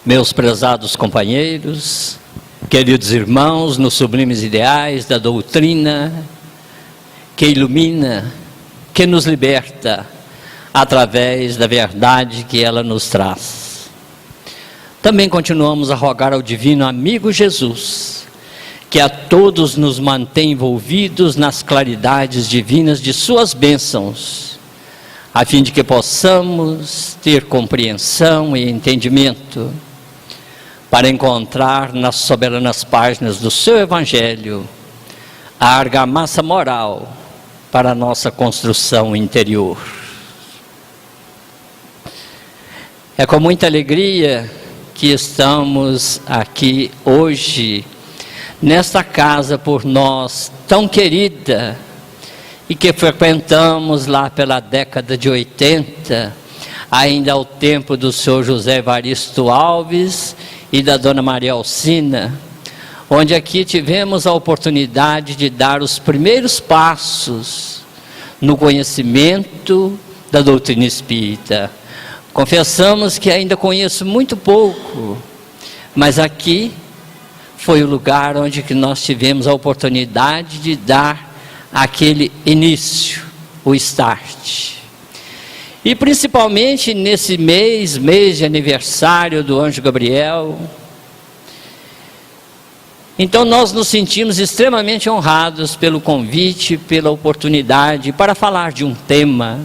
Meus prezados companheiros, queridos irmãos nos sublimes ideais da doutrina que ilumina, que nos liberta através da verdade que ela nos traz. Também continuamos a rogar ao divino amigo Jesus, que a todos nos mantém envolvidos nas claridades divinas de suas bênçãos, a fim de que possamos ter compreensão e entendimento, para encontrar nas soberanas páginas do seu Evangelho a argamassa moral para a nossa construção interior. É com muita alegria que estamos aqui hoje, nesta casa por nós tão querida, e que frequentamos lá pela década de 80, ainda ao tempo do senhor José Evaristo Alves e da dona Maria Alcina, onde aqui tivemos a oportunidade de dar os primeiros passos no conhecimento da doutrina espírita. Confessamos que ainda conheço muito pouco, mas aqui foi o lugar onde que nós tivemos a oportunidade de dar aquele início, o start. E principalmente nesse mês de aniversário do Anjo Gabriel, então nós nos sentimos extremamente honrados pelo convite, pela oportunidade para falar de um tema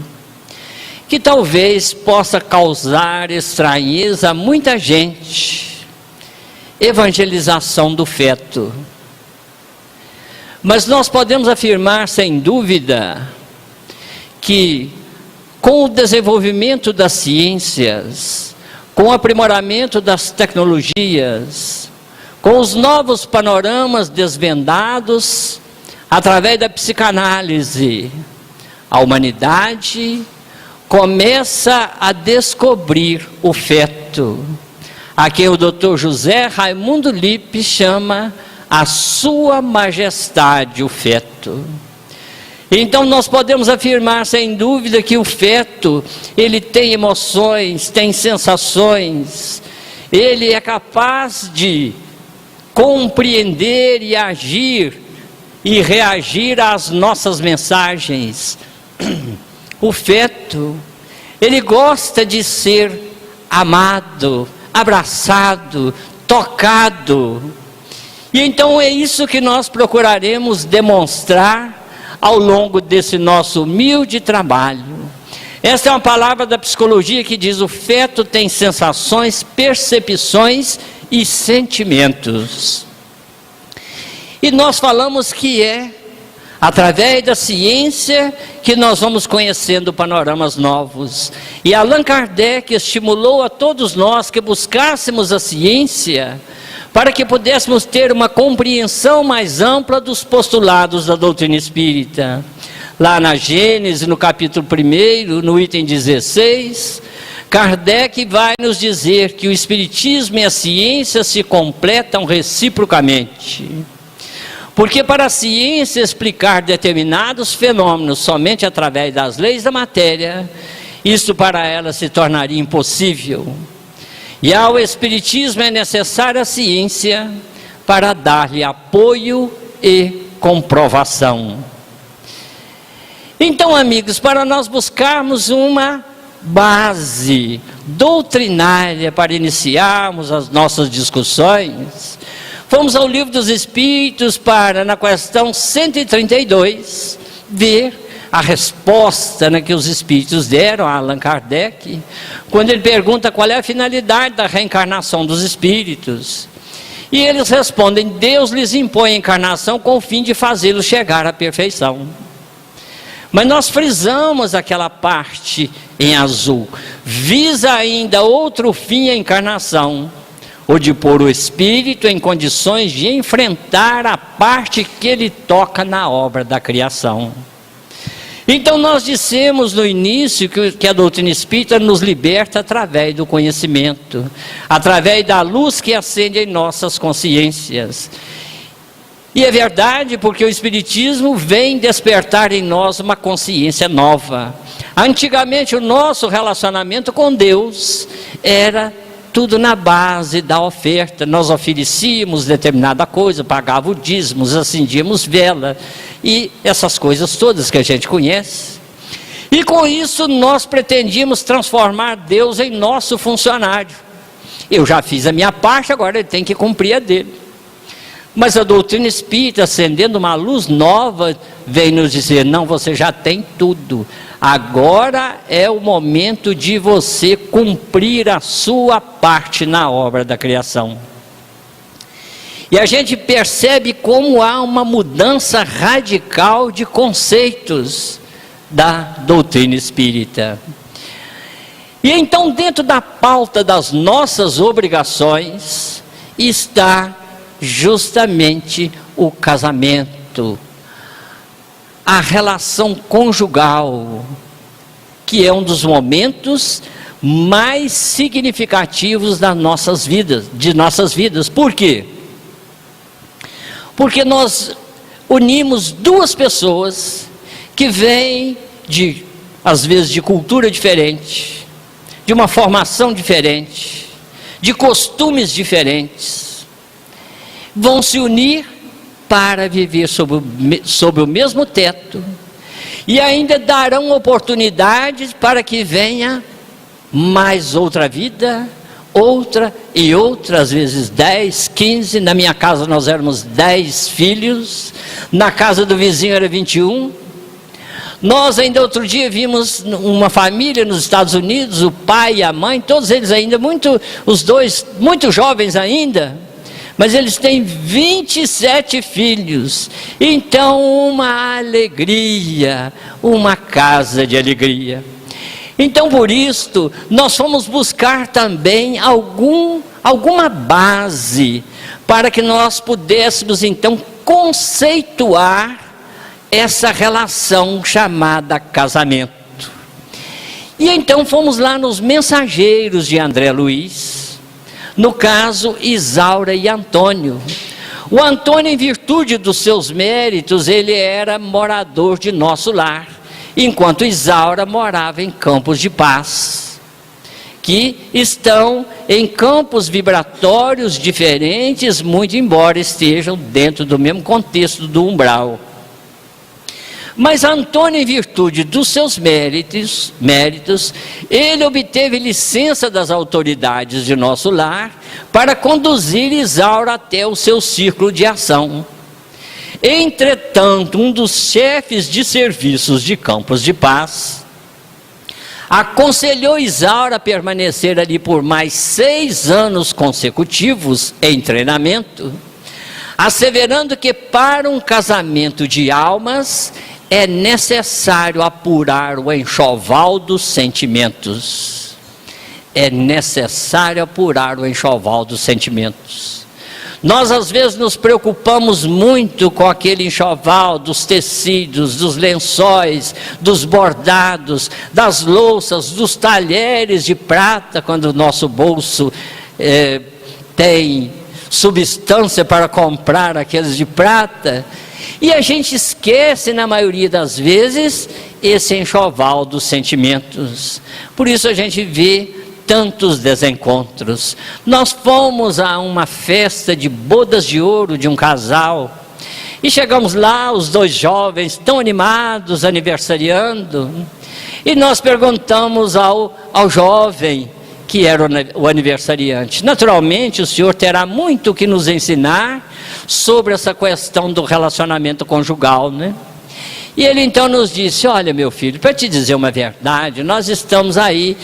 que talvez possa causar estranheza a muita gente: evangelização do feto. Mas nós podemos afirmar sem dúvida que com o desenvolvimento das ciências, com o aprimoramento das tecnologias, com os novos panoramas desvendados através da psicanálise, a humanidade começa a descobrir o feto, a quem o Dr. José Raimundo Lippe chama a Sua Majestade o feto. Então nós podemos afirmar sem dúvida que o feto, ele tem emoções, tem sensações, ele é capaz de compreender e agir e reagir às nossas mensagens. O feto, ele gosta de ser amado, abraçado, tocado. E então é isso que nós procuraremos demonstrar ao longo desse nosso humilde trabalho. Essa é uma palavra da psicologia que diz: o feto tem sensações, percepções e sentimentos. E nós falamos que é através da ciência que nós vamos conhecendo panoramas novos. E Allan Kardec estimulou a todos nós que buscássemos a ciência para que pudéssemos ter uma compreensão mais ampla dos postulados da doutrina espírita. Lá na Gênesis, no capítulo 1, no item 16, Kardec vai nos dizer que o espiritismo e a ciência se completam reciprocamente. Porque para a ciência explicar determinados fenômenos somente através das leis da matéria, isso para ela se tornaria impossível. E ao espiritismo é necessária a ciência para dar-lhe apoio e comprovação. Então, amigos, para nós buscarmos uma base doutrinária para iniciarmos as nossas discussões, fomos ao Livro dos Espíritos para, na questão 132, ver a resposta que os Espíritos deram a Allan Kardec, quando ele pergunta qual é a finalidade da reencarnação dos Espíritos. E eles respondem: Deus lhes impõe a encarnação com o fim de fazê-los chegar à perfeição. Mas nós frisamos aquela parte em azul: visa ainda outro fim a encarnação, ou de pôr o espírito em condições de enfrentar a parte que ele toca na obra da criação. Então nós dissemos no início que a doutrina espírita nos liberta através do conhecimento, através da luz que acende em nossas consciências. E é verdade, porque o espiritismo vem despertar em nós uma consciência nova. Antigamente o nosso relacionamento com Deus era tudo na base da oferta. Nós oferecíamos determinada coisa, pagávamos dízimos, acendíamos vela e essas coisas todas que a gente conhece. E com isso nós pretendíamos transformar Deus em nosso funcionário. Eu já fiz a minha parte, agora ele tem que cumprir a dele. Mas a doutrina espírita, acendendo uma luz nova, vem nos dizer: não, você já tem tudo. Agora é o momento de você cumprir a sua parte na obra da criação. E a gente percebe como há uma mudança radical de conceitos da doutrina espírita. E então, dentro da pauta das nossas obrigações, está justamente o casamento, a relação conjugal, que é um dos momentos mais significativos das nossas vidas. Por quê? Porque nós unimos duas pessoas que vêm às vezes de cultura diferente, de uma formação diferente, de costumes diferentes, vão se unir para viver sob o mesmo teto, e ainda darão oportunidades para que venha mais outra vida, outra e outra, às vezes 10, 15, na minha casa nós éramos 10 filhos, na casa do vizinho era 21, nós ainda outro dia vimos uma família nos Estados Unidos, o pai e a mãe, todos eles ainda os dois muito jovens ainda, mas eles têm 27 filhos, então uma alegria, uma casa de alegria. Então por isto, nós fomos buscar também alguma base, para que nós pudéssemos então conceituar essa relação chamada casamento. E então fomos lá nos Mensageiros de André Luiz, no caso Isaura e Antônio. O Antônio, em virtude dos seus méritos, ele era morador de nosso lar, enquanto Isaura morava em Campos de Paz, que estão em campos vibratórios diferentes, muito embora estejam dentro do mesmo contexto do umbral. Mas Antônio, em virtude dos seus méritos, ele obteve licença das autoridades de nosso lar para conduzir Isaura até o seu círculo de ação. Entretanto, um dos chefes de serviços de Campos de Paz aconselhou Isaura a permanecer ali por mais 6 anos consecutivos em treinamento, asseverando que para um casamento de almas é necessário apurar o enxoval dos sentimentos. É necessário apurar o enxoval dos sentimentos. Nós às vezes nos preocupamos muito com aquele enxoval dos tecidos, dos lençóis, dos bordados, das louças, dos talheres de prata, quando o nosso bolso tem substância para comprar aqueles de prata, e a gente esquece, na maioria das vezes, esse enxoval dos sentimentos. Por isso a gente vê tantos desencontros. Nós fomos a uma festa de bodas de ouro de um casal, e chegamos lá, os 2 jovens tão animados, aniversariando, e nós perguntamos ao jovem, que era o aniversariante: naturalmente o senhor terá muito que nos ensinar sobre essa questão do relacionamento conjugal, né? E ele então nos disse: olha, meu filho, para te dizer uma verdade, nós estamos aí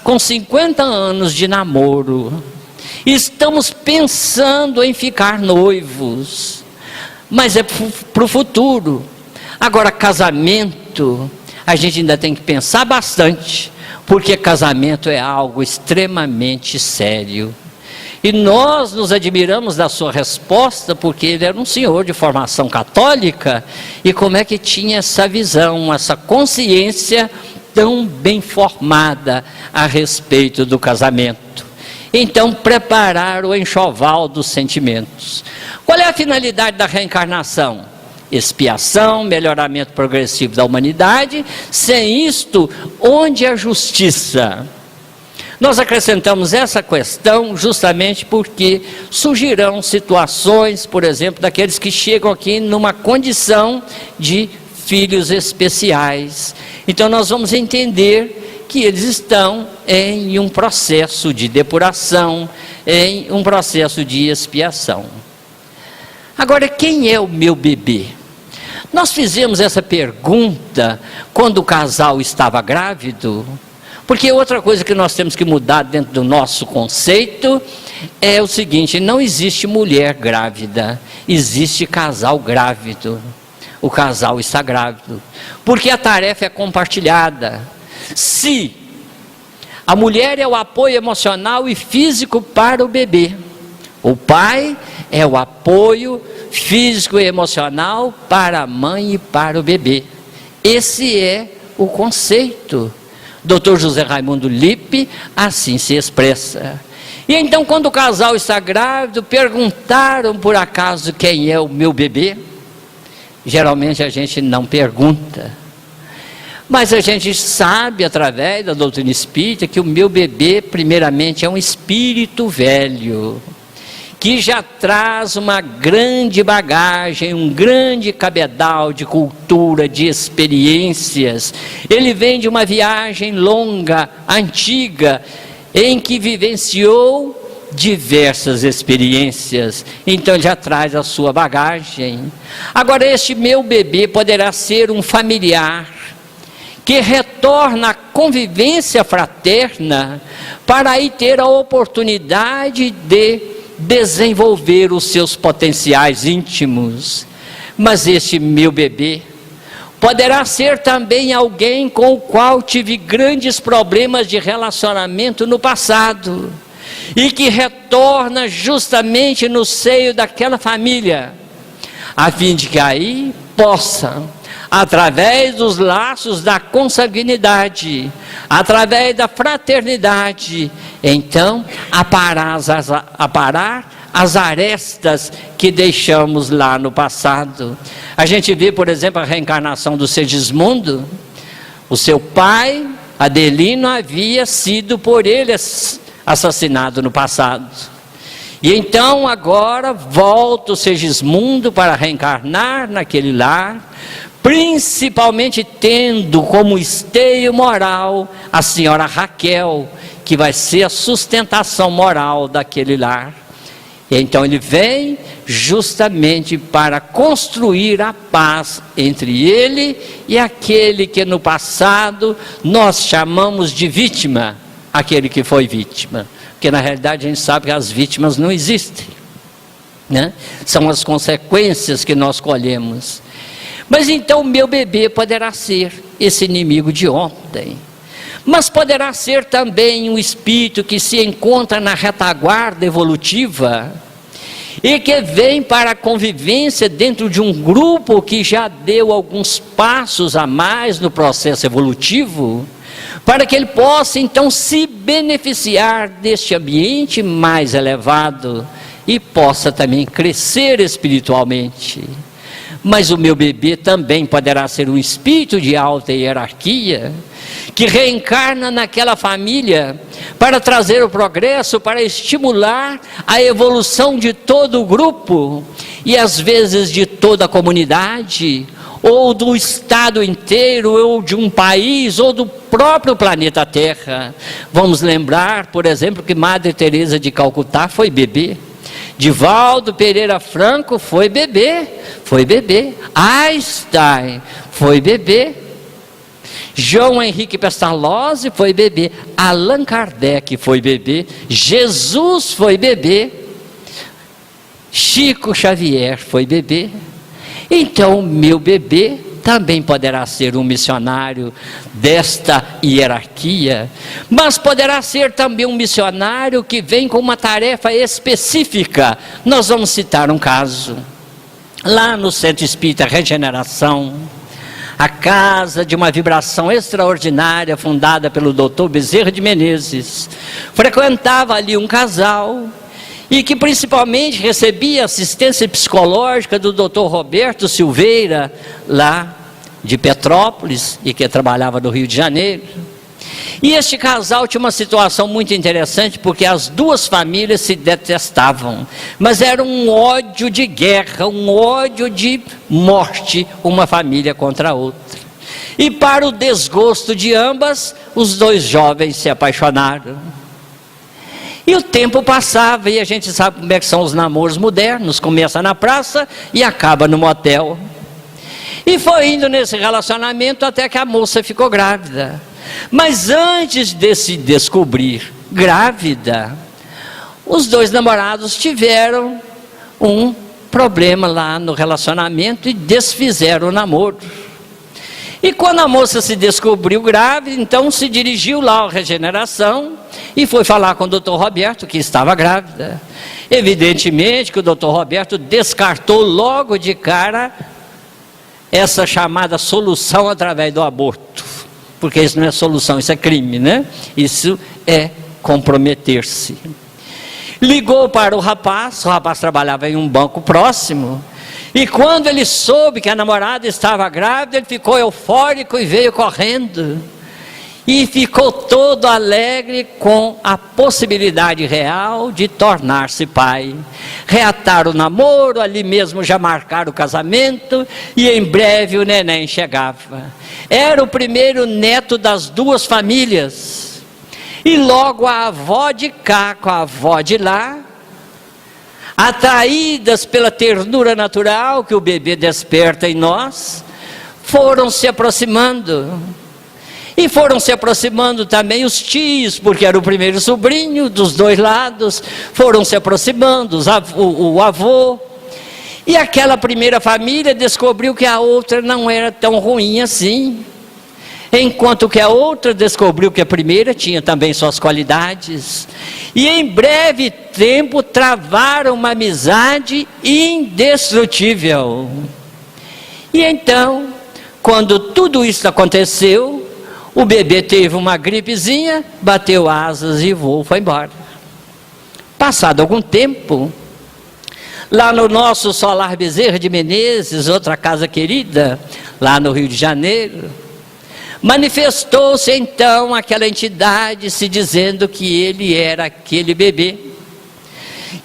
com 50 anos de namoro, e estamos pensando em ficar noivos, mas é para o futuro. Agora, casamento, a gente ainda tem que pensar bastante, porque casamento é algo extremamente sério. E nós nos admiramos da sua resposta, porque ele era um senhor de formação católica, e como é que tinha essa visão, essa consciência tão bem formada a respeito do casamento. Então, preparar o enxoval dos sentimentos. Qual é a finalidade da reencarnação? Expiação, melhoramento progressivo da humanidade. Sem isto, onde a justiça? Nós acrescentamos essa questão justamente porque surgirão situações, por exemplo, daqueles que chegam aqui numa condição de filhos especiais. Então nós vamos entender que eles estão em um processo de depuração, em um processo de expiação. Agora, quem é o meu bebê? Nós fizemos essa pergunta quando o casal estava grávido, porque outra coisa que nós temos que mudar dentro do nosso conceito é o seguinte: não existe mulher grávida, existe casal grávido. O casal está grávido, porque a tarefa é compartilhada. Se a mulher é o apoio emocional e físico para o bebê, o pai é o apoio físico e emocional para a mãe e para o bebê. Esse é o conceito. Dr. José Raimundo Lippe assim se expressa. E então, quando o casal está grávido, perguntaram por acaso quem é o meu bebê? Geralmente a gente não pergunta, mas a gente sabe através da doutrina espírita que o meu bebê primeiramente é um espírito velho, que já traz uma grande bagagem, um grande cabedal de cultura, de experiências. Ele vem de uma viagem longa, antiga, em que vivenciou diversas experiências, então ele já traz a sua bagagem. Agora, este meu bebê poderá ser um familiar que retorna à convivência fraterna para aí ter a oportunidade de desenvolver os seus potenciais íntimos. Mas este meu bebê poderá ser também alguém com o qual tive grandes problemas de relacionamento no passado, e que retorna justamente no seio daquela família, a fim de que aí possa, através dos laços da consanguinidade, através da fraternidade, então aparar as arestas que deixamos lá no passado. A gente vê, por exemplo, a reencarnação do Segismundo. O seu pai, Adelino, havia sido por ele assassinado no passado, e então agora volta o Segismundo para reencarnar naquele lar, principalmente tendo como esteio moral a senhora Raquel, que vai ser a sustentação moral daquele lar. E então ele vem justamente para construir a paz entre ele e aquele que no passado nós chamamos de vítima, aquele que foi vítima, porque na realidade a gente sabe que as vítimas não existem, né? São as consequências que nós colhemos. Mas então o meu bebê poderá ser esse inimigo de ontem, mas poderá ser também um espírito que se encontra na retaguarda evolutiva e que vem para a convivência dentro de um grupo que já deu alguns passos a mais no processo evolutivo, para que ele possa então se beneficiar deste ambiente mais elevado e possa também crescer espiritualmente. Mas o meu bebê também poderá ser um espírito de alta hierarquia, que reencarna naquela família para trazer o progresso, para estimular a evolução de todo o grupo, e às vezes de toda a comunidade, ou do estado inteiro, ou de um país, ou do próprio planeta Terra. Vamos lembrar, por exemplo, que Madre Teresa de Calcutá foi bebê, Divaldo Pereira Franco foi bebê, Einstein foi bebê, João Henrique Pestalozzi foi bebê, Allan Kardec foi bebê, Jesus foi bebê, Chico Xavier foi bebê. Então meu bebê também poderá ser um missionário desta hierarquia, mas poderá ser também um missionário que vem com uma tarefa específica. Nós vamos citar um caso, lá no Centro Espírita Regeneração, a casa de uma vibração extraordinária, fundada pelo Dr. Bezerra de Menezes. Frequentava ali um casal, e que principalmente recebia assistência psicológica do Dr. Roberto Silveira, lá de Petrópolis, e que trabalhava no Rio de Janeiro. E este casal tinha uma situação muito interessante, porque as duas famílias se detestavam, mas era um ódio de guerra, um ódio de morte, uma família contra a outra. E para o desgosto de ambas, os dois jovens se apaixonaram. E o tempo passava, e a gente sabe como é que são os namoros modernos, começa na praça e acaba no motel. E foi indo nesse relacionamento até que a moça ficou grávida. Mas antes de se descobrir grávida, os dois namorados tiveram um problema lá no relacionamento e desfizeram o namoro. E quando a moça se descobriu grávida, então se dirigiu lá à Regeneração e foi falar com o doutor Roberto que estava grávida. Evidentemente que o doutor Roberto descartou logo de cara essa chamada solução através do aborto, porque isso não é solução, isso é crime, né? Isso é comprometer-se. Ligou para o rapaz trabalhava em um banco próximo, e quando ele soube que a namorada estava grávida, ele ficou eufórico e veio correndo, e ficou todo alegre com a possibilidade real de tornar-se pai. Reataram o namoro, ali mesmo já marcaram o casamento, e em breve o neném chegava. Era o primeiro neto das duas famílias, e logo a avó de cá com a avó de lá, atraídas pela ternura natural que o bebê desperta em nós, foram se aproximando. E foram se aproximando também os tios, porque era o primeiro sobrinho dos dois lados, foram se aproximando, o avô. E aquela primeira família descobriu que a outra não era tão ruim assim, enquanto que a outra descobriu que a primeira tinha também suas qualidades. E em breve tempo travaram uma amizade indestrutível. E então, quando tudo isso aconteceu, o bebê teve uma gripezinha, bateu asas e voou, foi embora. Passado algum tempo, lá no nosso Solar Bezerra de Menezes, outra casa querida, lá no Rio de Janeiro, manifestou-se então aquela entidade se dizendo que ele era aquele bebê,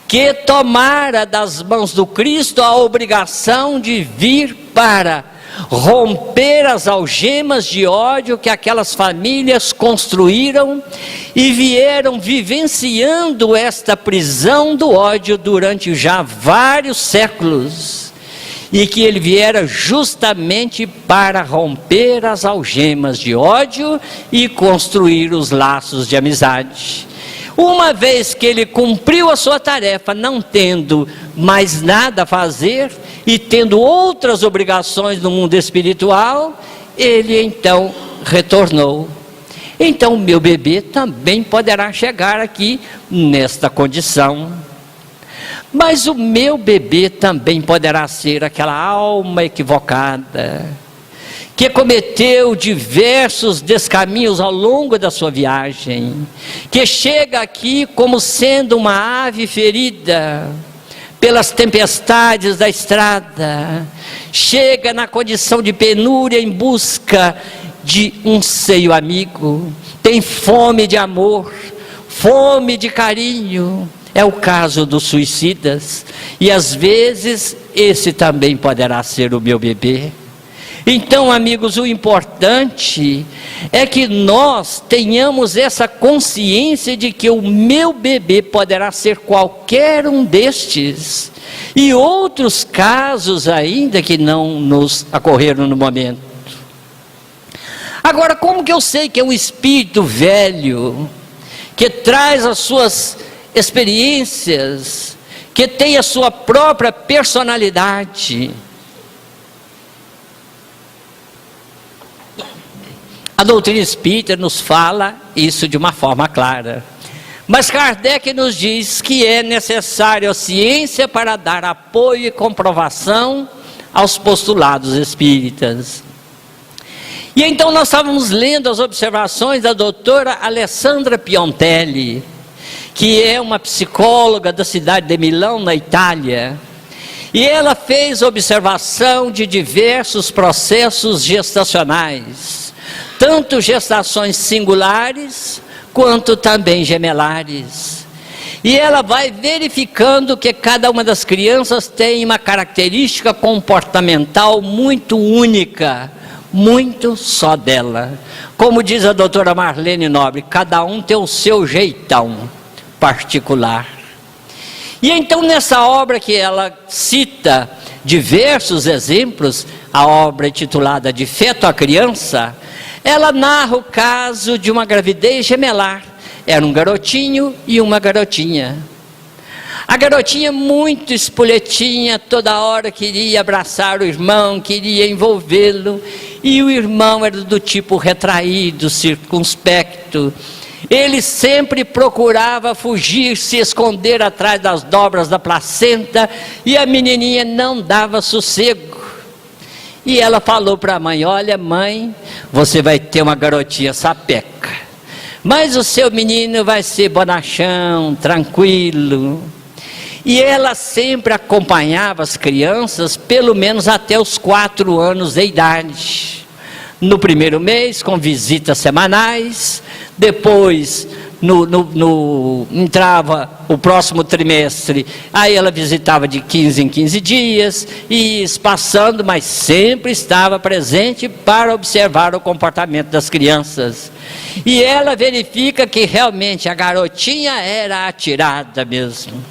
que tomara das mãos do Cristo a obrigação de vir para romper as algemas de ódio que aquelas famílias construíram e vieram vivenciando esta prisão do ódio durante já vários séculos, e que ele viera justamente para romper as algemas de ódio e construir os laços de amizade. Uma vez que ele cumpriu a sua tarefa, não tendo mais nada a fazer e tendo outras obrigações no mundo espiritual, ele então retornou. Então o meu bebê também poderá chegar aqui nesta condição. Mas o meu bebê também poderá ser aquela alma equivocada, que cometeu diversos descaminhos ao longo da sua viagem, que chega aqui como sendo uma ave ferida pelas tempestades da estrada, chega na condição de penúria em busca de um seio amigo, tem fome de amor, fome de carinho. É o caso dos suicidas, e às vezes esse também poderá ser o meu bebê. Então, amigos, o importante é que nós tenhamos essa consciência de que o meu bebê poderá ser qualquer um destes, e outros casos ainda que não nos ocorreram no momento. Agora, como que eu sei que é um espírito velho, que traz as suas experiências, que tem a sua própria personalidade? A doutrina espírita nos fala isso de uma forma clara, mas Kardec nos diz que é necessário a ciência para dar apoio e comprovação aos postulados espíritas. E então nós estávamos lendo as observações da doutora Alessandra Piontelli, que é uma psicóloga da cidade de Milão, na Itália, e ela fez observação de diversos processos gestacionais, tanto gestações singulares, quanto também gemelares. E ela vai verificando que cada uma das crianças tem uma característica comportamental muito única, muito só dela. Como diz a doutora Marlene Nobre, cada um tem o seu jeitão particular. E então nessa obra que ela cita diversos exemplos, a obra intitulada De Feto à Criança, ela narra o caso de uma gravidez gemelar. Era um garotinho e uma garotinha. A garotinha muito espoletinha, toda hora queria abraçar o irmão, queria envolvê-lo, e o irmão era do tipo retraído, circunspecto. Ele sempre procurava fugir, se esconder atrás das dobras da placenta, e a menininha não dava sossego. E ela falou para a mãe: olha mãe, você vai ter uma garotinha sapeca, mas o seu menino vai ser bonachão, tranquilo. E ela sempre acompanhava as crianças, pelo menos até os 4 anos de idade. No primeiro mês, com visitas semanais, depois entrava o próximo trimestre, aí ela visitava de 15 em 15 dias, e ia passando, mas sempre estava presente para observar o comportamento das crianças. E ela verifica que realmente a garotinha era atirada mesmo,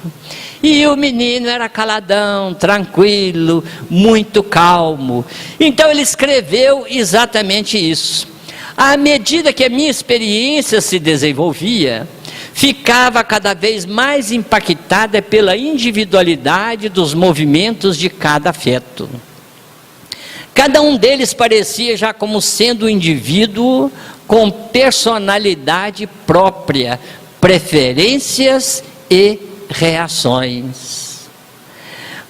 e o menino era caladão, tranquilo, muito calmo. Então ele escreveu exatamente isso. À medida que a minha experiência se desenvolvia, ficava cada vez mais impactada pela individualidade dos movimentos de cada feto. Cada um deles parecia já como sendo um indivíduo com personalidade própria, preferências e reações.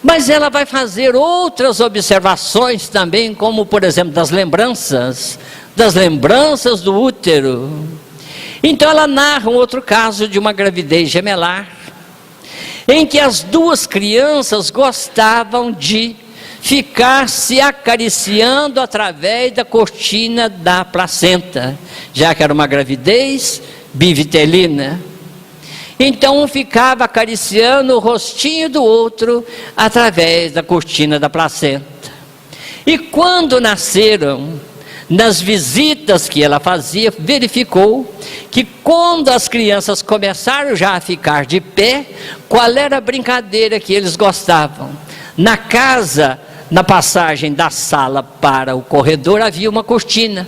Mas ela vai fazer outras observações também, como por exemplo das lembranças do útero. Então ela narra um outro caso de uma gravidez gemelar, em que as duas crianças gostavam de ficar se acariciando através da cortina da placenta, já que era uma gravidez bivitelina. Então um ficava acariciando o rostinho do outro através da cortina da placenta. E quando nasceram, nas visitas que ela fazia, verificou que quando as crianças começaram já a ficar de pé, qual era a brincadeira que eles gostavam? Na casa, na passagem da sala para o corredor, havia uma cortina.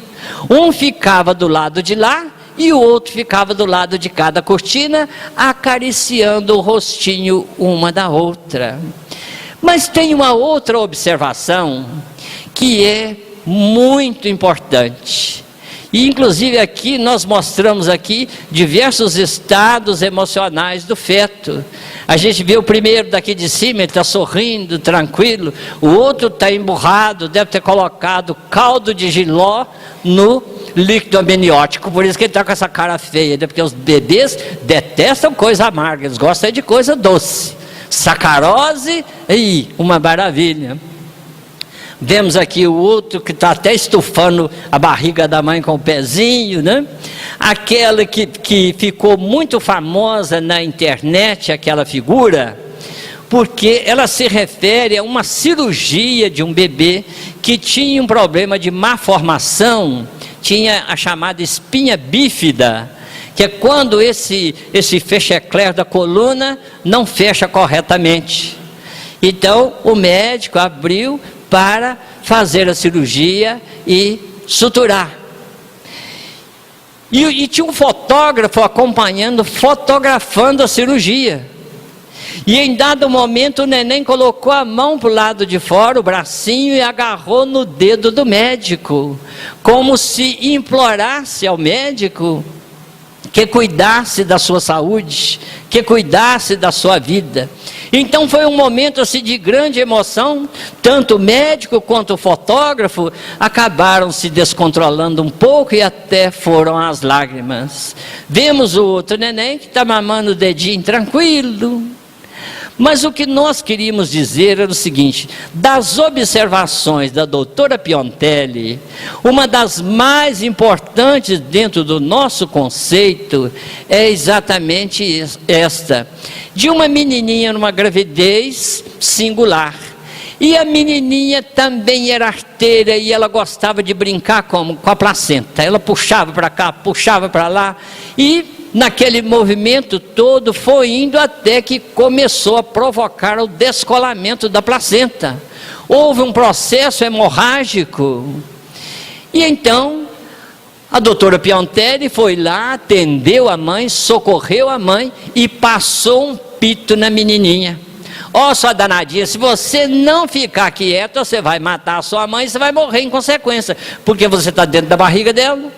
Um ficava do lado de lá e o outro ficava do lado de cada cortina, acariciando o rostinho uma da outra. Mas tem uma outra observação que é muito importante, e inclusive aqui nós mostramos aqui diversos estados emocionais do feto. A gente vê o primeiro daqui de cima, ele está sorrindo, tranquilo. O outro está emburrado, deve ter colocado caldo de jiló no líquido amniótico, por isso que ele está com essa cara feia, né? Porque os bebês detestam coisa amarga, eles gostam de coisa doce. Sacarose, uma maravilha. Vemos aqui o outro que está até estufando a barriga da mãe com o pezinho, né? Aquela que ficou muito famosa na internet, aquela figura, porque ela se refere a uma cirurgia de um bebê que tinha um problema de má formação, tinha a chamada espinha bífida, que é quando esse fechecler da coluna não fecha corretamente. Então o médico abriu para fazer a cirurgia e suturar. E tinha um fotógrafo acompanhando, fotografando a cirurgia. E em dado momento o neném colocou a mão para o lado de fora, o bracinho, e agarrou no dedo do médico, como se implorasse ao médico que cuidasse da sua saúde, que cuidasse da sua vida. Então foi um momento assim de grande emoção, tanto o médico quanto o fotógrafo acabaram se descontrolando um pouco e até foram às lágrimas. Vemos o outro neném que está mamando o dedinho tranquilo, Mas o que nós queríamos dizer era o seguinte: das observações da doutora Piontelli, uma das mais importantes dentro do nosso conceito é exatamente esta, de uma menininha numa gravidez singular. E a menininha também era arteira e ela gostava de brincar com a placenta. Ela puxava para cá, puxava para lá e naquele movimento todo foi indo até que começou a provocar o descolamento da placenta. Houve um processo hemorrágico. E então a doutora Piontelli foi lá, atendeu a mãe, socorreu a mãe e passou um pito na menininha. Ó, sua danadinha, se você não ficar quieta, você vai matar a sua mãe e você vai morrer em consequência, porque você está dentro da barriga dela.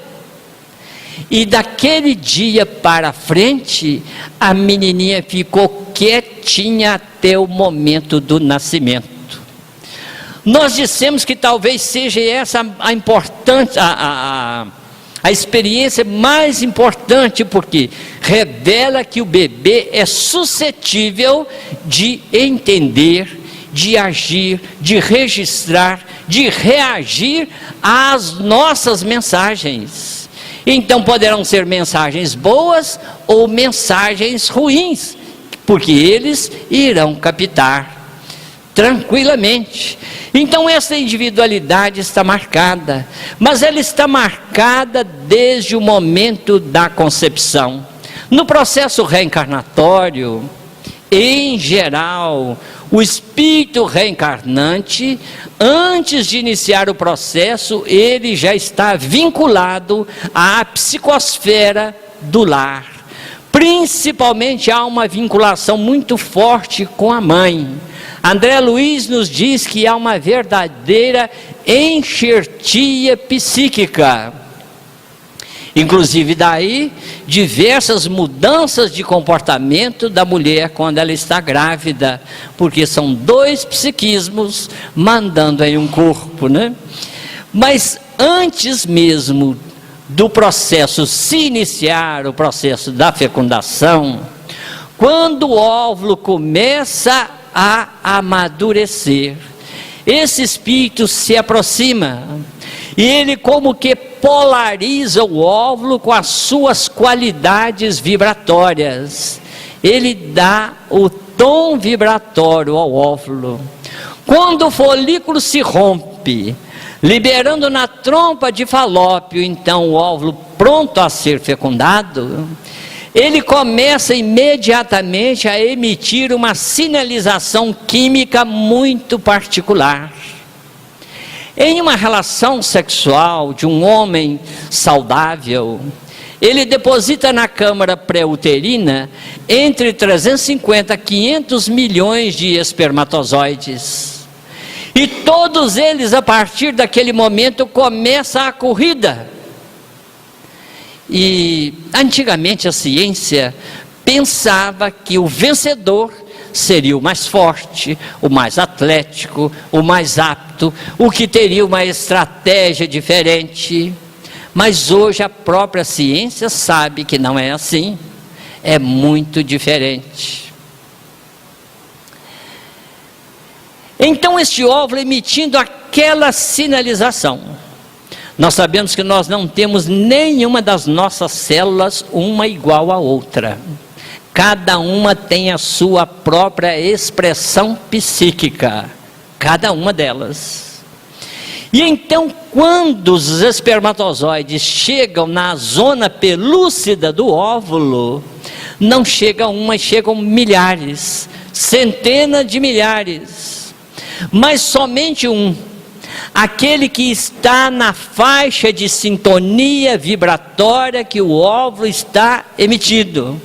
E daquele dia para frente, a menininha ficou quietinha até o momento do nascimento. Nós dissemos que talvez seja essa a importante, a experiência mais importante, porque revela que o bebê é suscetível de entender, de agir, de registrar, de reagir às nossas mensagens. Então poderão ser mensagens boas ou mensagens ruins, porque eles irão captar tranquilamente. Então essa individualidade está marcada, mas ela está marcada desde o momento da concepção. No processo reencarnatório, em geral, o espírito reencarnante, antes de iniciar o processo, ele já está vinculado à psicosfera do lar. Principalmente há uma vinculação muito forte com a mãe. André Luiz nos diz que há uma verdadeira enxertia psíquica. Inclusive daí, diversas mudanças de comportamento da mulher quando ela está grávida, porque são dois psiquismos mandando em um corpo, né? Mas antes mesmo do processo se iniciar, o processo da fecundação, quando o óvulo começa a amadurecer, esse espírito se aproxima e ele como que polariza o óvulo com as suas qualidades vibratórias. Ele dá o tom vibratório ao óvulo. Quando o folículo se rompe, liberando na trompa de Falópio, então o óvulo pronto a ser fecundado, ele começa imediatamente a emitir uma sinalização química muito particular. Em uma relação sexual de um homem saudável, ele deposita na câmara pré-uterina entre 350 a 500 milhões de espermatozoides. E todos eles, a partir daquele momento, começa a corrida. E antigamente a ciência pensava que o vencedor seria o mais forte, o mais atlético, o mais apto, o que teria uma estratégia diferente. Mas hoje a própria ciência sabe que não é assim, é muito diferente. Então este óvulo emitindo aquela sinalização, nós sabemos que nós não temos nenhuma das nossas células uma igual à outra. Cada uma tem a sua própria expressão psíquica, cada uma delas. E então, quando os espermatozoides chegam na zona pelúcida do óvulo, não chega uma, chegam milhares, centenas de milhares, mas somente um, aquele que está na faixa de sintonia vibratória que o óvulo está emitindo.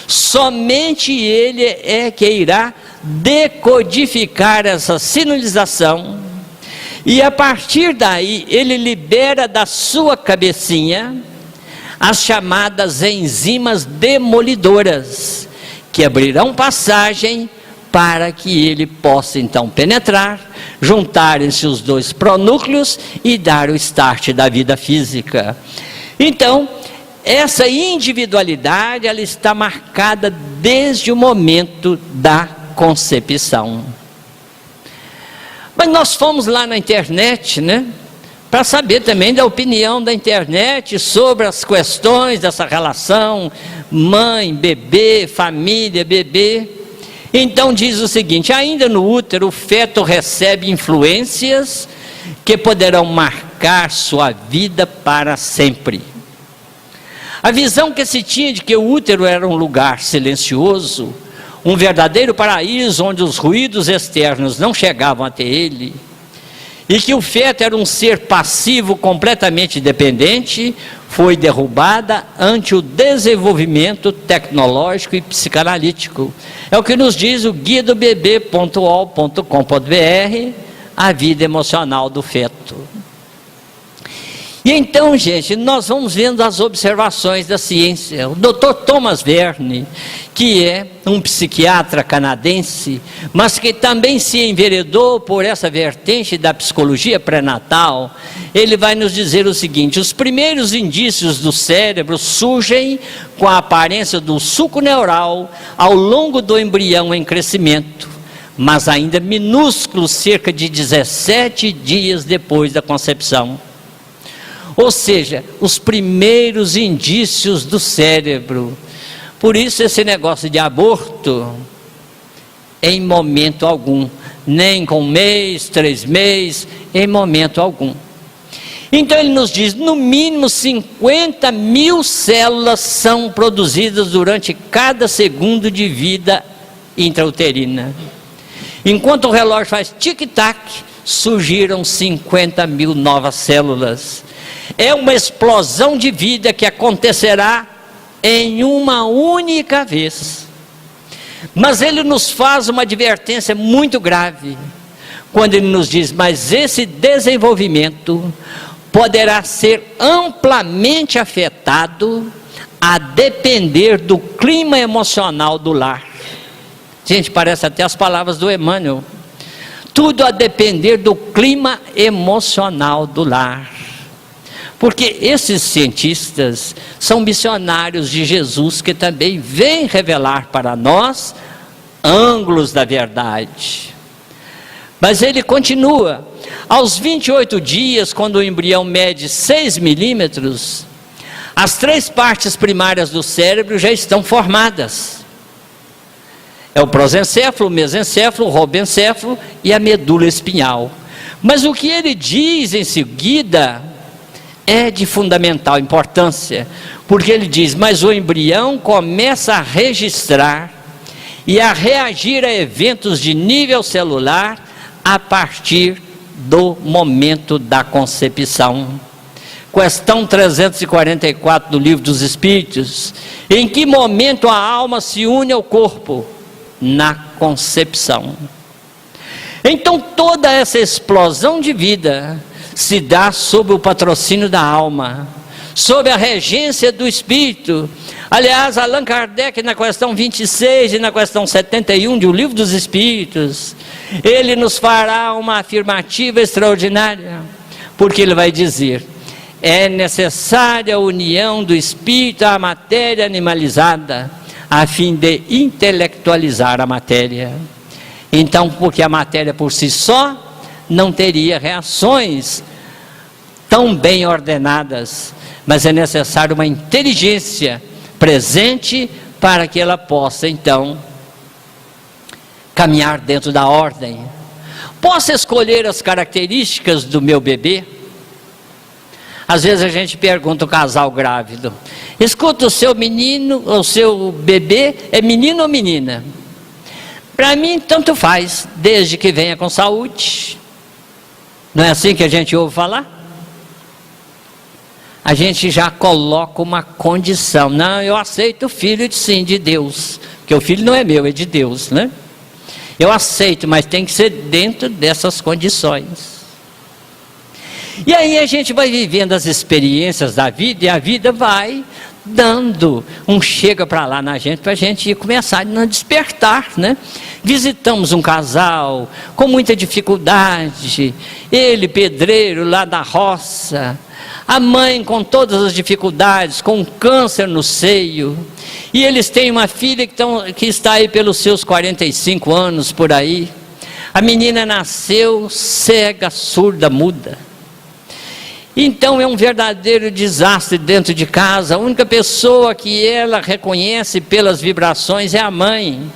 Somente ele é que irá decodificar essa sinalização, e a partir daí ele libera da sua cabecinha as chamadas enzimas demolidoras, que abrirão passagem para que ele possa então penetrar, juntarem-se os dois pronúcleos e dar o start da vida física. Então, essa individualidade, ela está marcada desde o momento da concepção. Mas nós fomos lá na internet, né? Para saber também da opinião da internet sobre as questões dessa relação mãe, bebê, família, bebê. Então diz o seguinte: ainda no útero o feto recebe influências que poderão marcar sua vida para sempre. A visão que se tinha de que o útero era um lugar silencioso, um verdadeiro paraíso onde os ruídos externos não chegavam até ele, e que o feto era um ser passivo completamente dependente, foi derrubada ante o desenvolvimento tecnológico e psicanalítico. É o que nos diz o guiadobebê.ol.com.br, a vida emocional do feto. E então, gente, nós vamos vendo as observações da ciência. O Dr. Thomas Verne, que é um psiquiatra canadense, mas que também se enveredou por essa vertente da psicologia pré-natal, ele vai nos dizer o seguinte: os primeiros indícios do cérebro surgem com a aparência do suco neural ao longo do embrião em crescimento, mas ainda minúsculos, cerca de 17 dias depois da concepção. Ou seja, os primeiros indícios do cérebro. Por isso esse negócio de aborto, em momento algum, nem com 1 mês, 3 meses, em momento algum. Então ele nos diz, no mínimo 50 mil células são produzidas durante cada segundo de vida intrauterina. Enquanto o relógio faz tic-tac, surgiram 50 mil novas células. É uma explosão de vida que acontecerá em uma única vez. Mas ele nos faz uma advertência muito grave, quando ele nos diz, mas esse desenvolvimento poderá ser amplamente afetado a depender do clima emocional do lar. Gente, parece até as palavras do Emmanuel. Tudo a depender do clima emocional do lar. Porque esses cientistas são missionários de Jesus que também vêm revelar para nós ângulos da verdade. Mas ele continua, aos 28 dias, quando o embrião mede 6 milímetros, as 3 partes primárias do cérebro já estão formadas. É o prosencéfalo, o mesencéfalo, o robencéfalo e a medula espinhal. Mas o que ele diz em seguida é de fundamental importância, porque ele diz, mas o embrião começa a registrar e a reagir a eventos de nível celular a partir do momento da concepção. Questão 344 do Livro dos Espíritos: em que momento a alma se une ao corpo? Na concepção. Então toda essa explosão de vida se dá sob o patrocínio da alma, sob a regência do Espírito. Aliás, Allan Kardec, na questão 26 e na questão 71 de O Livro dos Espíritos, ele nos fará uma afirmativa extraordinária, porque ele vai dizer, é necessária a união do Espírito à matéria animalizada, a fim de intelectualizar a matéria. Então, porque a matéria por si só não teria reações tão bem ordenadas, mas é necessário uma inteligência presente para que ela possa então caminhar dentro da ordem. Posso escolher as características do meu bebê? Às vezes a gente pergunta o casal grávido, escuta, o seu menino, o seu bebê é menino ou menina? Para mim tanto faz, desde que venha com saúde. Não é assim que a gente ouve falar? A gente já coloca uma condição. Não, eu aceito o filho sim de Deus, porque o filho não é meu, é de Deus, né? Eu aceito, mas tem que ser dentro dessas condições. E aí a gente vai vivendo as experiências da vida, e a vida vai dando um chega para lá na gente, para a gente começar a despertar, né? Visitamos um casal com muita dificuldade, ele pedreiro lá da roça, a mãe com todas as dificuldades, com um câncer no seio, e eles têm uma filha que está aí pelos seus 45 anos por aí. A menina nasceu cega, surda, muda. Então é um verdadeiro desastre dentro de casa. A única pessoa que ela reconhece pelas vibrações é a mãe,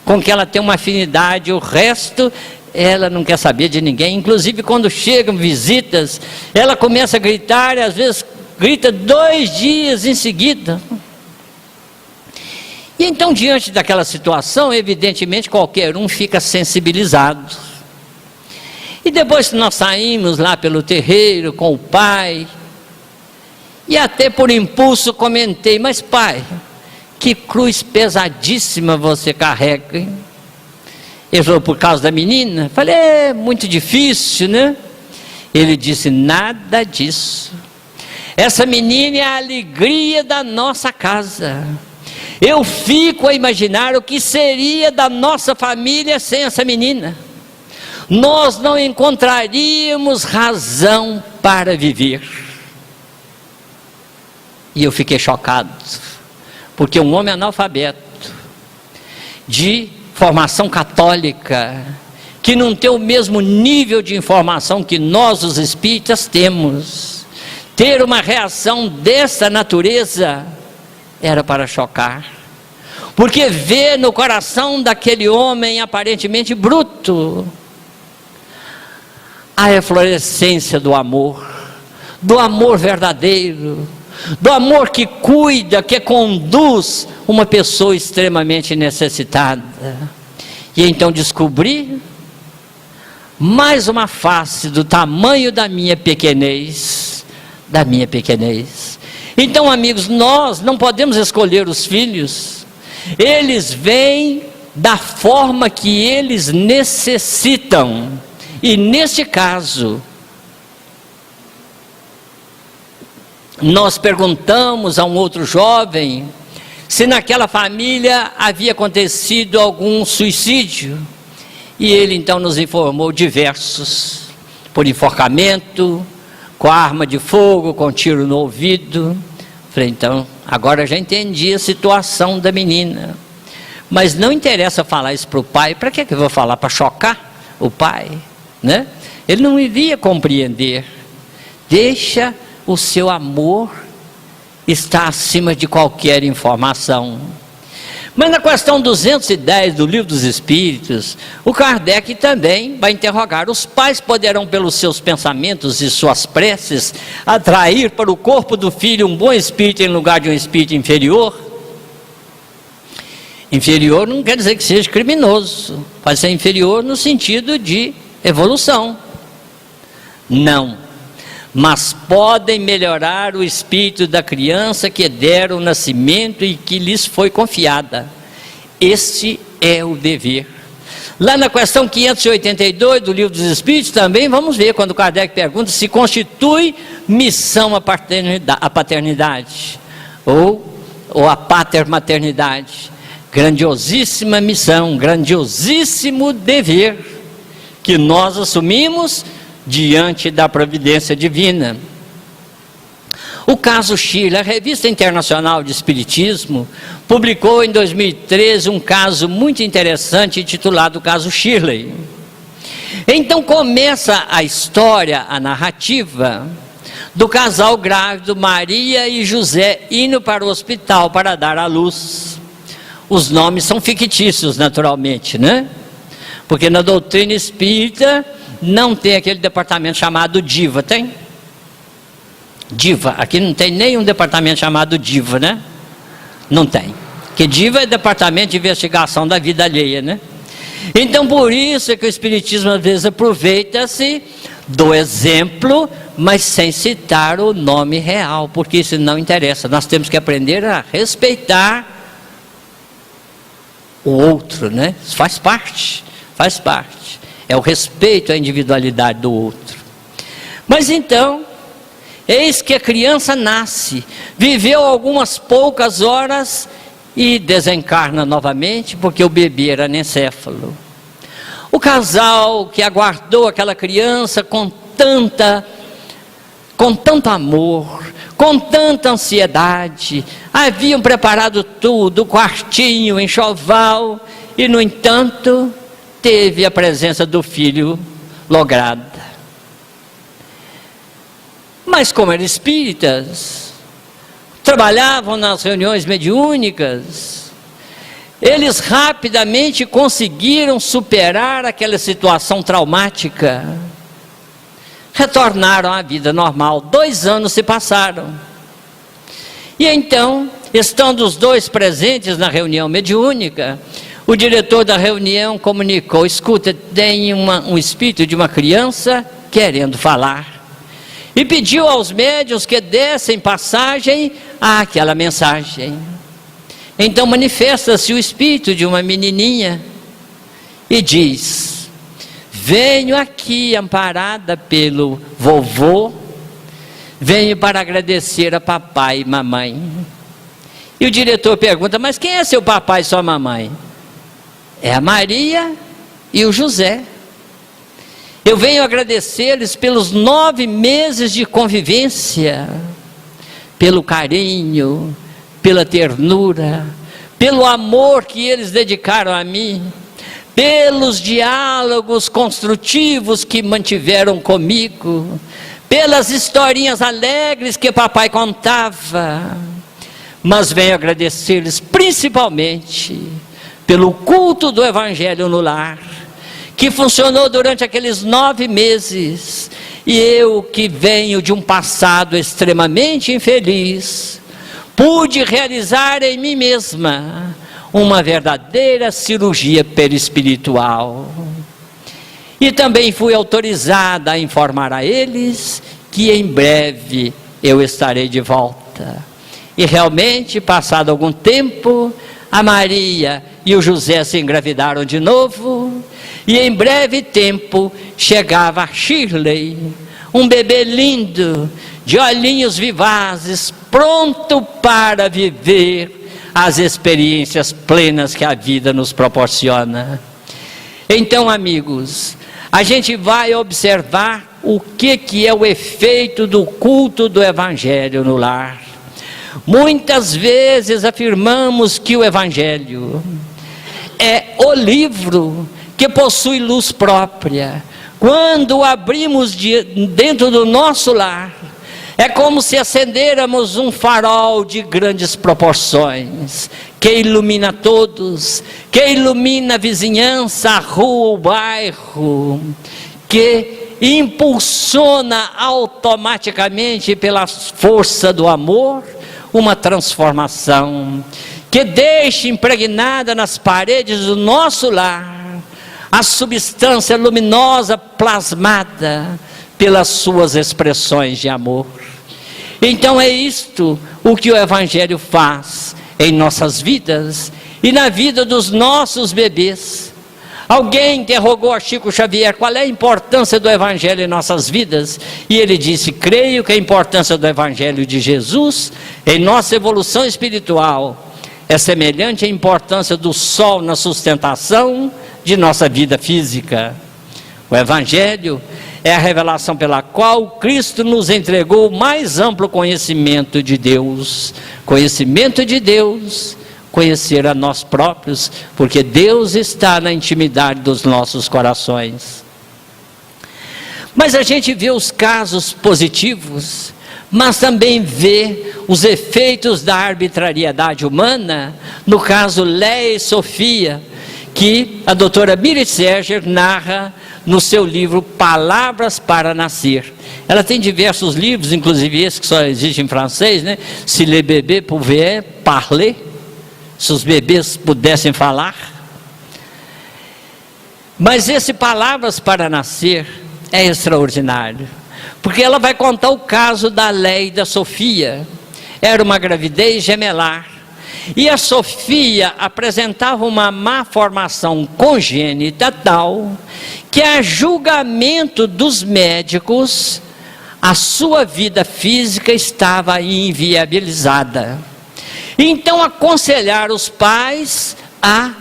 com que ela tem uma afinidade. O resto ela não quer saber de ninguém. Inclusive quando chegam visitas, ela começa a gritar, e às vezes grita 2 dias em seguida. E então, diante daquela situação, evidentemente qualquer um fica sensibilizado. E depois que nós saímos lá pelo terreiro com o pai, e até por impulso comentei: mas pai, que cruz pesadíssima você carrega, hein? Ele falou: por causa da menina? Falei: é muito difícil, né? Ele disse: nada disso, essa menina é a alegria da nossa casa. Eu fico a imaginar o que seria da nossa família sem essa menina. Nós não encontraríamos razão para viver. E eu fiquei chocado, porque um homem analfabeto, de formação católica, que não tem o mesmo nível de informação que nós, os espíritas, temos, ter uma reação dessa natureza era para chocar, porque vê no coração daquele homem aparentemente bruto a eflorescência do amor verdadeiro, do amor que cuida, que conduz uma pessoa extremamente necessitada. E então descobri mais uma face do tamanho da minha pequenez, Então, amigos, nós não podemos escolher os filhos. Eles vêm da forma que eles necessitam. E neste caso, nós perguntamos a um outro jovem se naquela família havia acontecido algum suicídio. E ele então nos informou diversos, por enforcamento, com arma de fogo, com tiro no ouvido. Falei: então, agora já entendi a situação da menina. Mas não interessa falar isso para o pai. Para que eu vou falar? Para chocar o pai, né? Ele não iria compreender. Deixa o seu amor estar acima de qualquer informação. Mas na questão 210 do Livro dos Espíritos, o Kardec também vai interrogar: os pais poderão, pelos seus pensamentos e suas preces, atrair para o corpo do filho um bom espírito em lugar de um espírito inferior? Inferior não quer dizer que seja criminoso, pode ser inferior no sentido de evolução. Não, mas podem melhorar o espírito da criança que deram o nascimento e que lhes foi confiada. Este é o dever. Lá na questão 582 do Livro dos Espíritos também vamos ver, quando Kardec pergunta se constitui missão a paternidade ou a patermaternidade. Grandiosíssima missão, grandiosíssimo dever que nós assumimos diante da providência divina. O caso Shirley, a Revista Internacional de Espiritismo publicou em 2013 um caso muito interessante intitulado Caso Shirley. Então começa a história, a narrativa do casal grávido Maria e José indo para o hospital para dar à luz. Os nomes são fictícios, naturalmente, né? Porque na doutrina espírita não tem aquele departamento chamado Diva, tem? Diva, aqui não tem nenhum departamento chamado Diva, né? Não tem, porque Diva é departamento de investigação da vida alheia, né? Então por isso é que o Espiritismo às vezes aproveita-se do exemplo, mas sem citar o nome real, porque isso não interessa. Nós temos que aprender a respeitar o outro, né? Isso faz parte. É o respeito à individualidade do outro. Mas então, eis que a criança nasce, viveu algumas poucas horas e desencarna novamente, porque o bebê era anencéfalo. O casal que aguardou aquela criança com tanto amor, com tanta ansiedade, haviam preparado tudo, quartinho, enxoval, e no entanto, teve a presença do filho lograda. Mas como eram espíritas, trabalhavam nas reuniões mediúnicas, eles rapidamente conseguiram superar aquela situação traumática, retornaram à vida normal. 2 anos se passaram, e então, estando os dois presentes na reunião mediúnica, o diretor da reunião comunicou: escuta, tem um espírito de uma criança querendo falar, e pediu aos médiuns que dessem passagem àquela mensagem. Então manifesta-se o espírito de uma menininha e diz: venho aqui amparada pelo vovô, venho para agradecer a papai e mamãe. E o diretor pergunta: mas quem é seu papai e sua mamãe? É a Maria e o José. Eu venho agradecer-lhes pelos 9 meses de convivência, pelo carinho, pela ternura, pelo amor que eles dedicaram a mim, pelos diálogos construtivos que mantiveram comigo, pelas historinhas alegres que papai contava. Mas venho agradecer-lhes principalmente pelo culto do Evangelho no lar, que funcionou durante aqueles 9 meses, e eu, que venho de um passado extremamente infeliz, pude realizar em mim mesma uma verdadeira cirurgia perispiritual. E também fui autorizada a informar a eles que em breve eu estarei de volta. E realmente, passado algum tempo, a Maria e o José se engravidaram de novo, e em breve tempo chegava a Shirley, um bebê lindo, de olhinhos vivazes, pronto para viver as experiências plenas que a vida nos proporciona. Então, amigos, a gente vai observar o que é o efeito do culto do Evangelho no lar. Muitas vezes afirmamos que o Evangelho é o livro que possui luz própria. Quando o abrimos dentro do nosso lar, é como se acendêramos um farol de grandes proporções, que ilumina todos, que ilumina a vizinhança, a rua, o bairro, que impulsiona automaticamente pela força do amor uma transformação, que deixa impregnada nas paredes do nosso lar a substância luminosa plasmada pelas suas expressões de amor. Então é isto o que o Evangelho faz em nossas vidas e na vida dos nossos bebês. Alguém interrogou a Chico Xavier: qual é a importância do Evangelho em nossas vidas? E ele disse: creio que a importância do Evangelho de Jesus em nossa evolução espiritual é semelhante à importância do sol na sustentação de nossa vida física. O Evangelho é a revelação pela qual Cristo nos entregou o mais amplo conhecimento de Deus. Conhecimento de Deus, conhecer a nós próprios, porque Deus está na intimidade dos nossos corações. Mas a gente vê os casos positivos, mas também vê os efeitos da arbitrariedade humana, no caso Léia e Sofia, que a doutora Miri Serger narra no seu livro Palavras para Nascer. Ela tem diversos livros, inclusive esse que só existe em francês, né? Se les bébés pouvaient parler, se os bebês pudessem falar. Mas esse Palavras para Nascer é extraordinário, porque ela vai contar o caso da Léia e da Sofia. Era uma gravidez gemelar, e a Sofia apresentava uma má formação congênita tal, que a julgamento dos médicos, a sua vida física estava inviabilizada. Então aconselharam os pais a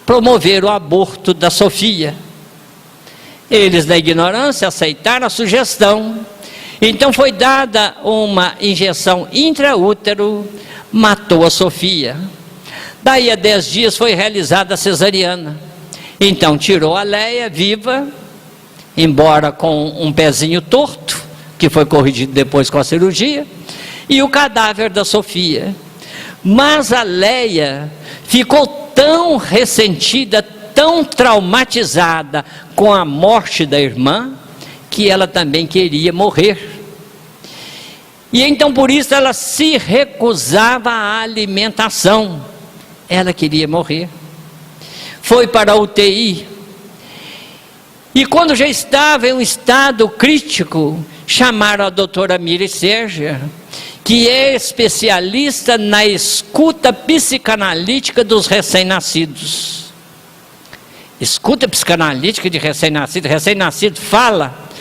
promover o aborto da Sofia. Eles, na ignorância, aceitaram a sugestão. Então foi dada uma injeção intraútero, matou a Sofia. Daí a 10 dias foi realizada a cesariana. Então tirou a Leia viva, embora com um pezinho torto, que foi corrigido depois com a cirurgia, e o cadáver da Sofia. Mas a Leia ficou tão ressentida, tão traumatizada com a morte da irmã, que ela também queria morrer. E então por isso ela se recusava à alimentação. Ela queria morrer. Foi para a UTI. E quando já estava em um estado crítico, chamaram a doutora Miri Serger, que é especialista na escuta psicanalítica dos recém-nascidos. Escuta psicanalítica de recém-nascido. Recém-nascido fala.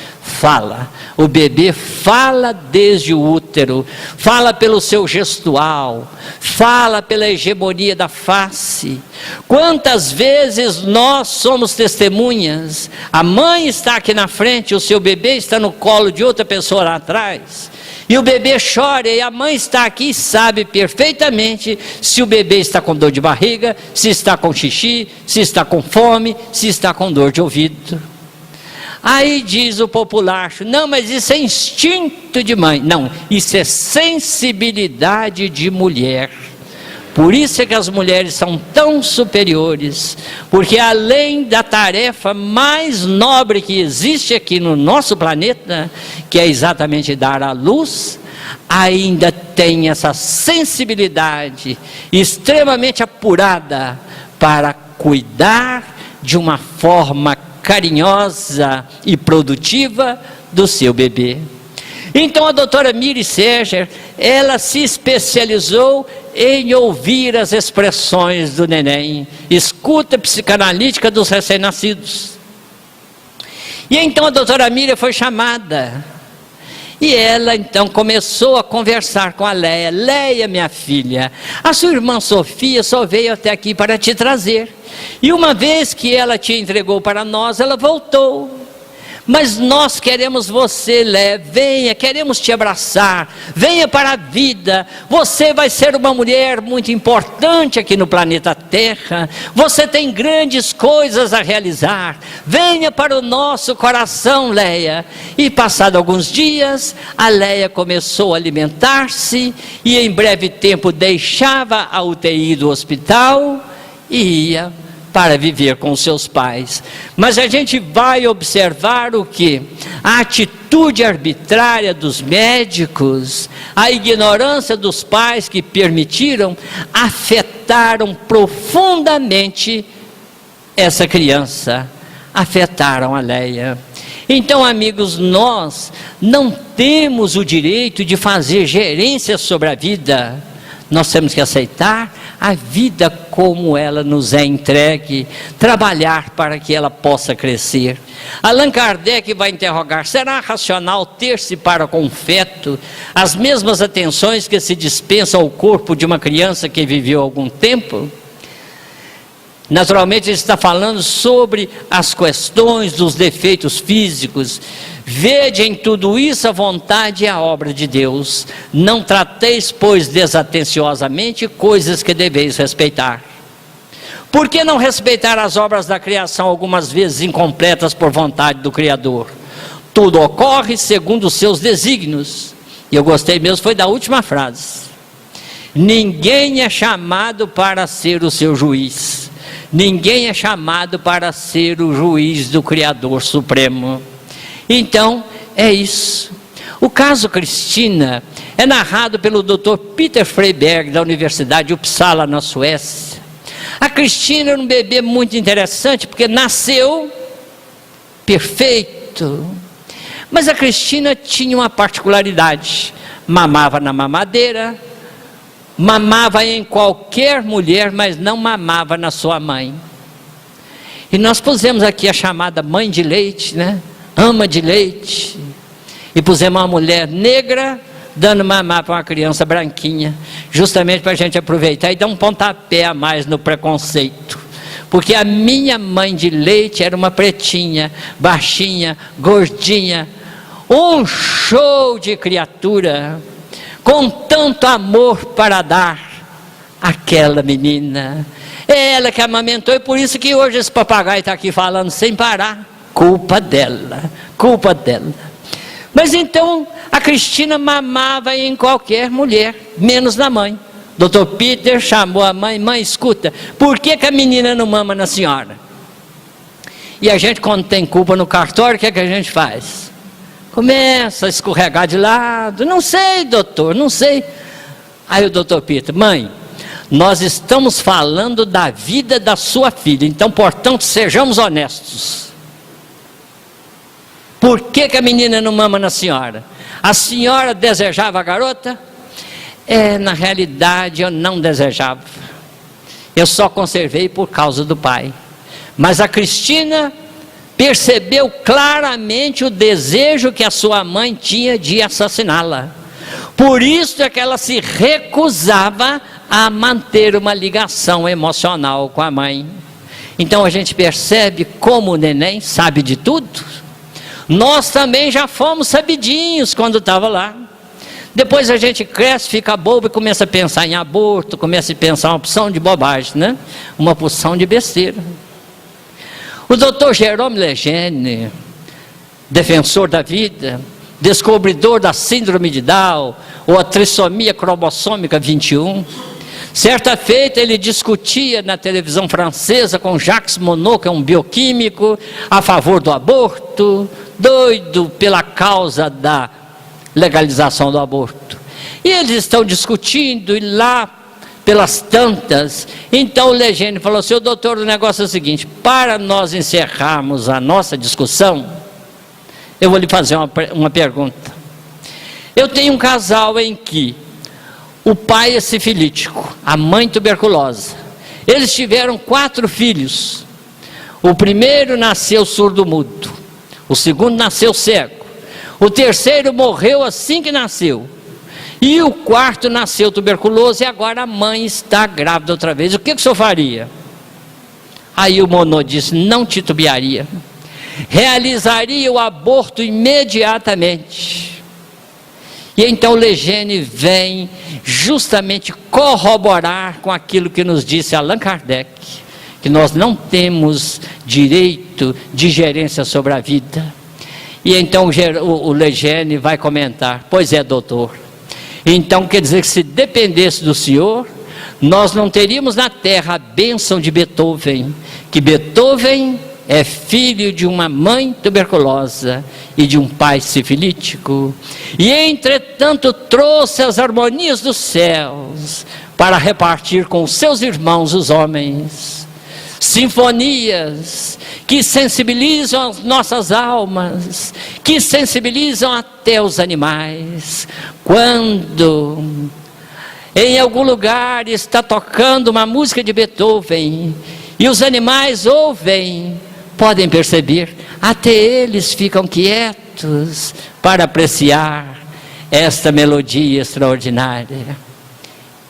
O bebê fala desde o útero, fala pelo seu gestual, fala pela hegemonia da face. Quantas vezes nós somos testemunhas? A mãe está aqui na frente, o seu bebê está no colo de outra pessoa lá atrás, e o bebê chora, e a mãe está aqui e sabe perfeitamente se o bebê está com dor de barriga, se está com xixi, se está com fome, se está com dor de ouvido. Aí diz o populacho: não, mas isso é instinto de mãe. Não, isso é sensibilidade de mulher. Por isso é que as mulheres são tão superiores, porque além da tarefa mais nobre que existe aqui no nosso planeta, que é exatamente dar à luz, ainda tem essa sensibilidade extremamente apurada para cuidar de uma forma carinhosa e produtiva do seu bebê. Então a doutora Miri Serger, ela se especializou em ouvir as expressões do neném, escuta psicanalítica dos recém-nascidos. E então a doutora Miri foi chamada, e ela então começou a conversar com a Leia. Leia, minha filha, a sua irmã Sofia só veio até aqui para te trazer, e uma vez que ela te entregou para nós, ela voltou. Mas nós queremos você, Leia, venha, queremos te abraçar, venha para a vida. Você vai ser uma mulher muito importante aqui no planeta Terra, você tem grandes coisas a realizar, venha para o nosso coração, Leia. E passado alguns dias, a Leia começou a alimentar-se, e em breve tempo deixava a UTI do hospital e ia para viver com seus pais. Mas a gente vai observar o que? A atitude arbitrária dos médicos, a ignorância dos pais que permitiram, afetaram profundamente essa criança, afetaram a Leia. Então, amigos, nós não temos o direito de fazer gerência sobre a vida. Nós temos que aceitar a vida como ela nos é entregue, trabalhar para que ela possa crescer. Allan Kardec vai interrogar: será racional ter-se para com o feto as mesmas atenções que se dispensam ao corpo de uma criança que viveu algum tempo? Naturalmente ele está falando sobre as questões dos defeitos físicos. Vede em tudo isso a vontade e a obra de Deus. Não trateis, pois, desatenciosamente coisas que deveis respeitar. Por que não respeitar as obras da criação, algumas vezes incompletas por vontade do Criador? Tudo ocorre segundo os seus desígnios. E eu gostei mesmo, foi da última frase. Ninguém é chamado para ser o seu juiz. Ninguém é chamado para ser o juiz do Criador Supremo. Então, é isso. O caso Cristina é narrado pelo Dr. Peter Freyberg, da Universidade de Uppsala, na Suécia. A Cristina era um bebê muito interessante, porque nasceu perfeito. Mas a Cristina tinha uma particularidade: mamava na mamadeira, mamava em qualquer mulher, mas não mamava na sua mãe. E nós pusemos aqui a chamada mãe de leite, né? Ama de leite. e pusemos uma mulher negra dando mamar para uma criança branquinha, justamente para a gente aproveitar e dar um pontapé a mais no preconceito. Porque a minha mãe de leite era uma pretinha, baixinha, gordinha, um show de criatura, com tanto amor para dar àquela menina. É ela que amamentou, e por isso que hoje esse papagaio está aqui falando sem parar. Culpa dela, culpa dela. Mas então a Cristina mamava em qualquer mulher, menos na mãe. Dr. Peter chamou a mãe: mãe, escuta, por que a menina não mama na senhora? E a gente, quando tem culpa no cartório, o que é que a gente faz? Começa a escorregar de lado. Não sei, doutor, não sei. Aí o Dr. Peter: mãe, nós estamos falando da vida da sua filha, então, portanto, sejamos honestos. Por que a menina não mama na senhora? A senhora desejava a garota? Na realidade eu não desejava. Eu só conservei por causa do pai. Mas a Cristina percebeu claramente o desejo que a sua mãe tinha de assassiná-la. Por isso é que ela se recusava a manter uma ligação emocional com a mãe. Então a gente percebe como o neném sabe de tudo. Nós também já fomos sabidinhos quando estava lá. Depois a gente cresce, fica bobo e começa a pensar em aborto, começa a pensar uma opção de bobagem, né? Uma porção de besteira. O doutor Jerome Lejeune, defensor da vida, descobridor da síndrome de Down, ou a trissomia cromossômica 21, certa feita ele discutia na televisão francesa com Jacques Monod, que é um bioquímico, a favor do aborto, doido pela causa da legalização do aborto. E eles estão discutindo, e lá pelas tantas, então o Lejeune falou assim: o doutor, o negócio é o seguinte, para nós encerrarmos a nossa discussão, eu vou lhe fazer uma pergunta. Eu tenho um casal em que o pai é sifilítico, a mãe tuberculosa. Eles tiveram 4 filhos. O primeiro nasceu surdo-mudo, o segundo nasceu cego, o terceiro morreu assim que nasceu, e o quarto nasceu tuberculoso, e agora a mãe está grávida outra vez. O que o senhor faria? Aí o Monod disse: não titubearia, realizaria o aborto imediatamente. E então Lejeune vem justamente corroborar com aquilo que nos disse Allan Kardec, que nós não temos direito de gerência sobre a vida. E então o Lejeune vai comentar: pois é, doutor, então quer dizer que se dependesse do senhor, nós não teríamos na terra a bênção de Beethoven, que Beethoven é filho de uma mãe tuberculosa e de um pai sifilítico, e entretanto trouxe as harmonias dos céus para repartir com os seus irmãos os homens, sinfonias que sensibilizam as nossas almas, que sensibilizam até os animais. Quando em algum lugar está tocando uma música de Beethoven e os animais ouvem, podem perceber, até eles ficam quietos para apreciar esta melodia extraordinária.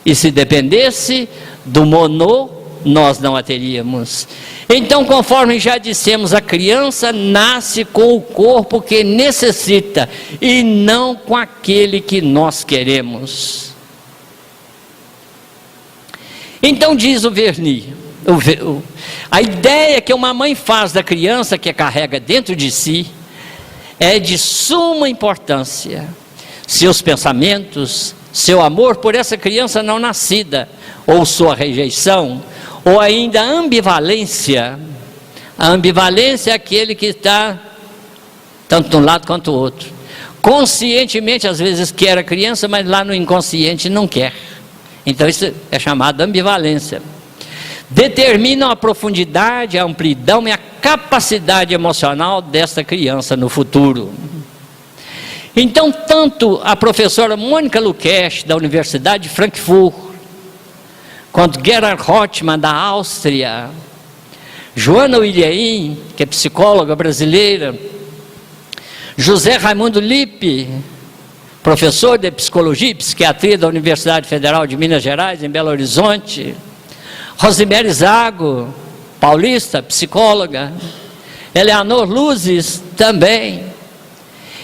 E se dependesse do Monod, nós não a teríamos. Então, conforme já dissemos, a criança nasce com o corpo que necessita e não com aquele que nós queremos. Então diz o Verny, a ideia que uma mãe faz da criança que carrega dentro de si é de suma importância. Seus pensamentos, seu amor por essa criança não nascida, ou sua rejeição, ou ainda a ambivalência. A ambivalência é aquele que está tanto de um lado quanto do outro. Conscientemente às vezes quer a criança, mas lá no inconsciente não quer. Então isso é chamado de ambivalência. Determinam a profundidade, a amplidão e a capacidade emocional desta criança no futuro. Então, tanto a professora Mônica Lukesch, da Universidade de Frankfurt, quanto Gerhard Rothmann, da Áustria, Joana Williain, que é psicóloga brasileira, José Raimundo Lippe, professor de Psicologia e Psiquiatria da Universidade Federal de Minas Gerais, em Belo Horizonte. Rosemary Zago, paulista, psicóloga. Eleanor Luzes, também.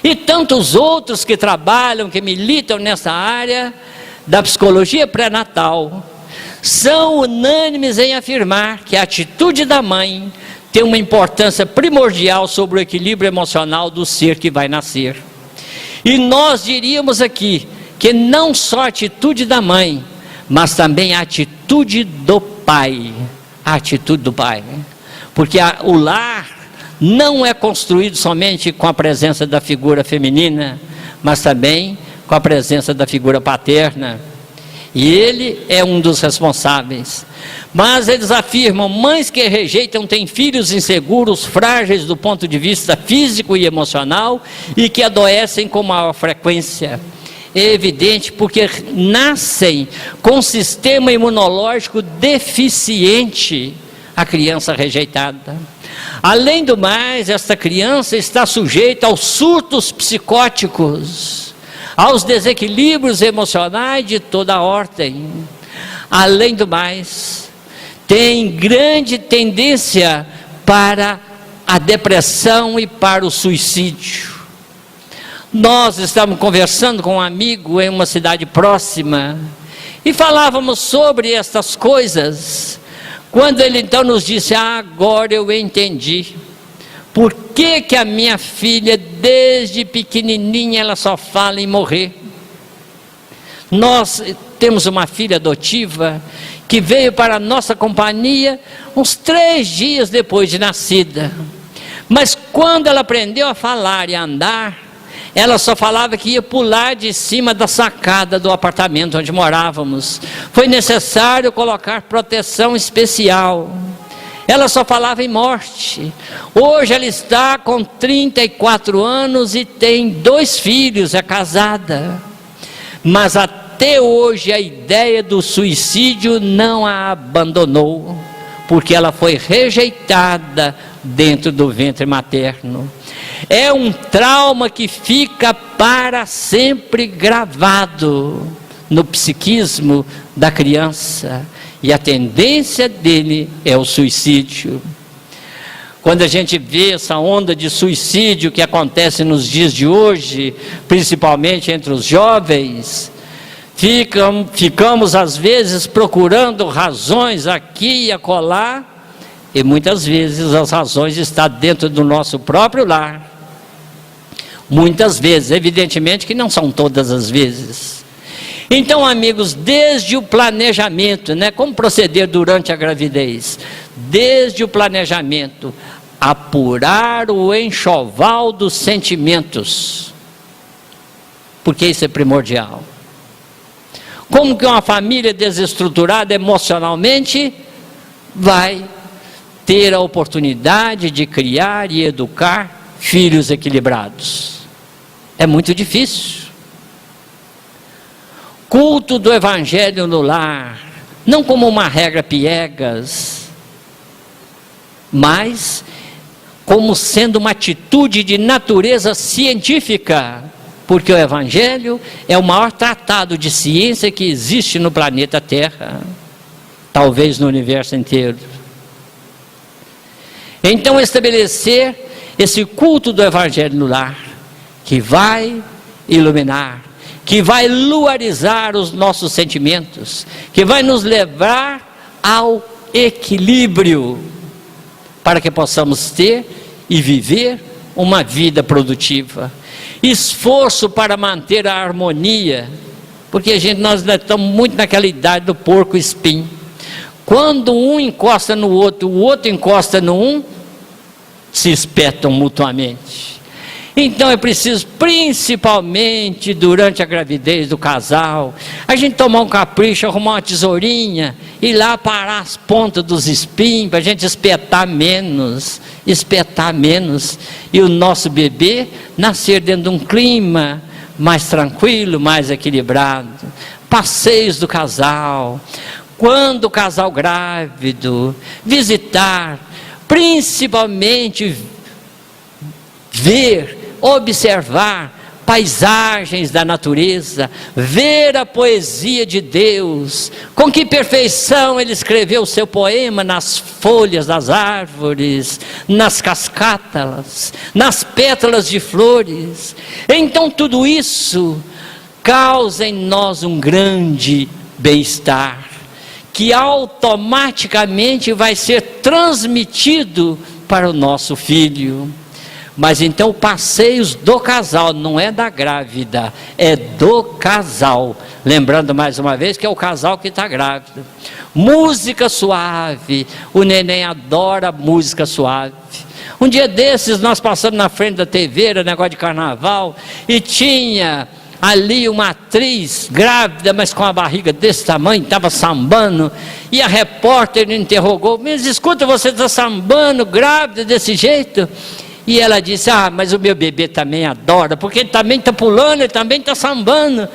E tantos outros que trabalham, que militam nessa área da psicologia pré-natal, são unânimes em afirmar que a atitude da mãe tem uma importância primordial sobre o equilíbrio emocional do ser que vai nascer. E nós diríamos aqui que não só a atitude da mãe, mas também a atitude do pai. A atitude do pai. Porque o lar não é construído somente com a presença da figura feminina, mas também com a presença da figura paterna. E ele é um dos responsáveis. Mas eles afirmam: mães que rejeitam têm filhos inseguros, frágeis do ponto de vista físico e emocional, e que adoecem com maior frequência. É evidente, porque nascem com um sistema imunológico deficiente, a criança rejeitada. Além do mais, esta criança está sujeita aos surtos psicóticos, aos desequilíbrios emocionais de toda a ordem. Além do mais, tem grande tendência para a depressão e para o suicídio. Nós estávamos conversando com um amigo em uma cidade próxima e falávamos sobre estas coisas, quando ele então nos disse: agora eu entendi por que a minha filha, desde pequenininha, ela só fala em morrer. Nós temos uma filha adotiva que veio para a nossa companhia uns 3 dias depois de nascida, mas quando ela aprendeu a falar e a andar, ela só falava que ia pular de cima da sacada do apartamento onde morávamos. Foi necessário colocar proteção especial. Ela só falava em morte. Hoje ela está com 34 anos e tem 2 filhos, é casada. Mas até hoje a ideia do suicídio não a abandonou, porque ela foi rejeitada dentro do ventre materno. É um trauma que fica para sempre gravado no psiquismo da criança, e a tendência dele é o suicídio. Quando a gente vê essa onda de suicídio que acontece nos dias de hoje, principalmente entre os jovens, ficamos às vezes procurando razões aqui e acolá, e muitas vezes as razões estão dentro do nosso próprio lar. Muitas vezes, evidentemente que não são todas as vezes. Então, amigos, desde o planejamento, como proceder durante a gravidez? Desde o planejamento, apurar o enxoval dos sentimentos, porque isso é primordial. Como que uma família desestruturada emocionalmente vai ter a oportunidade de criar e educar filhos equilibrados? É muito difícil. Culto do evangelho no lar, não como uma regra piegas, mas como sendo uma atitude de natureza científica, porque o evangelho é o maior tratado de ciência que existe no planeta Terra, talvez no universo inteiro. Então, estabelecer esse culto do evangelho no lar, que vai iluminar, que vai luarizar os nossos sentimentos, que vai nos levar ao equilíbrio, para que possamos ter e viver uma vida produtiva. Esforço para manter a harmonia, porque nós estamos muito naquela idade do porco espinho. Quando um encosta no outro, o outro encosta no um, se espetam mutuamente. Então é preciso, principalmente durante a gravidez do casal, a gente tomar um capricho, arrumar uma tesourinha, ir lá parar as pontas dos espinhos, para a gente espetar menos, e o nosso bebê nascer dentro de um clima mais tranquilo, mais equilibrado. Passeios do casal, quando o casal grávido visitar, principalmente ver observar paisagens da natureza, ver a poesia de Deus, com que perfeição ele escreveu o seu poema nas folhas das árvores, nas cascátalas, nas pétalas de flores. Então tudo isso causa em nós um grande bem-estar, que automaticamente vai ser transmitido para o nosso filho. Mas então passeios do casal, não é da grávida, é do casal. Lembrando mais uma vez que é o casal que está grávido. Música suave, o neném adora música suave. Um dia desses nós passamos na frente da TV, era negócio de carnaval, e tinha ali uma atriz grávida, mas com a barriga desse tamanho, estava sambando, e a repórter interrogou: mas escuta, você está sambando grávida desse jeito? E ela disse: mas o meu bebê também adora, porque ele também está pulando, ele também está sambando.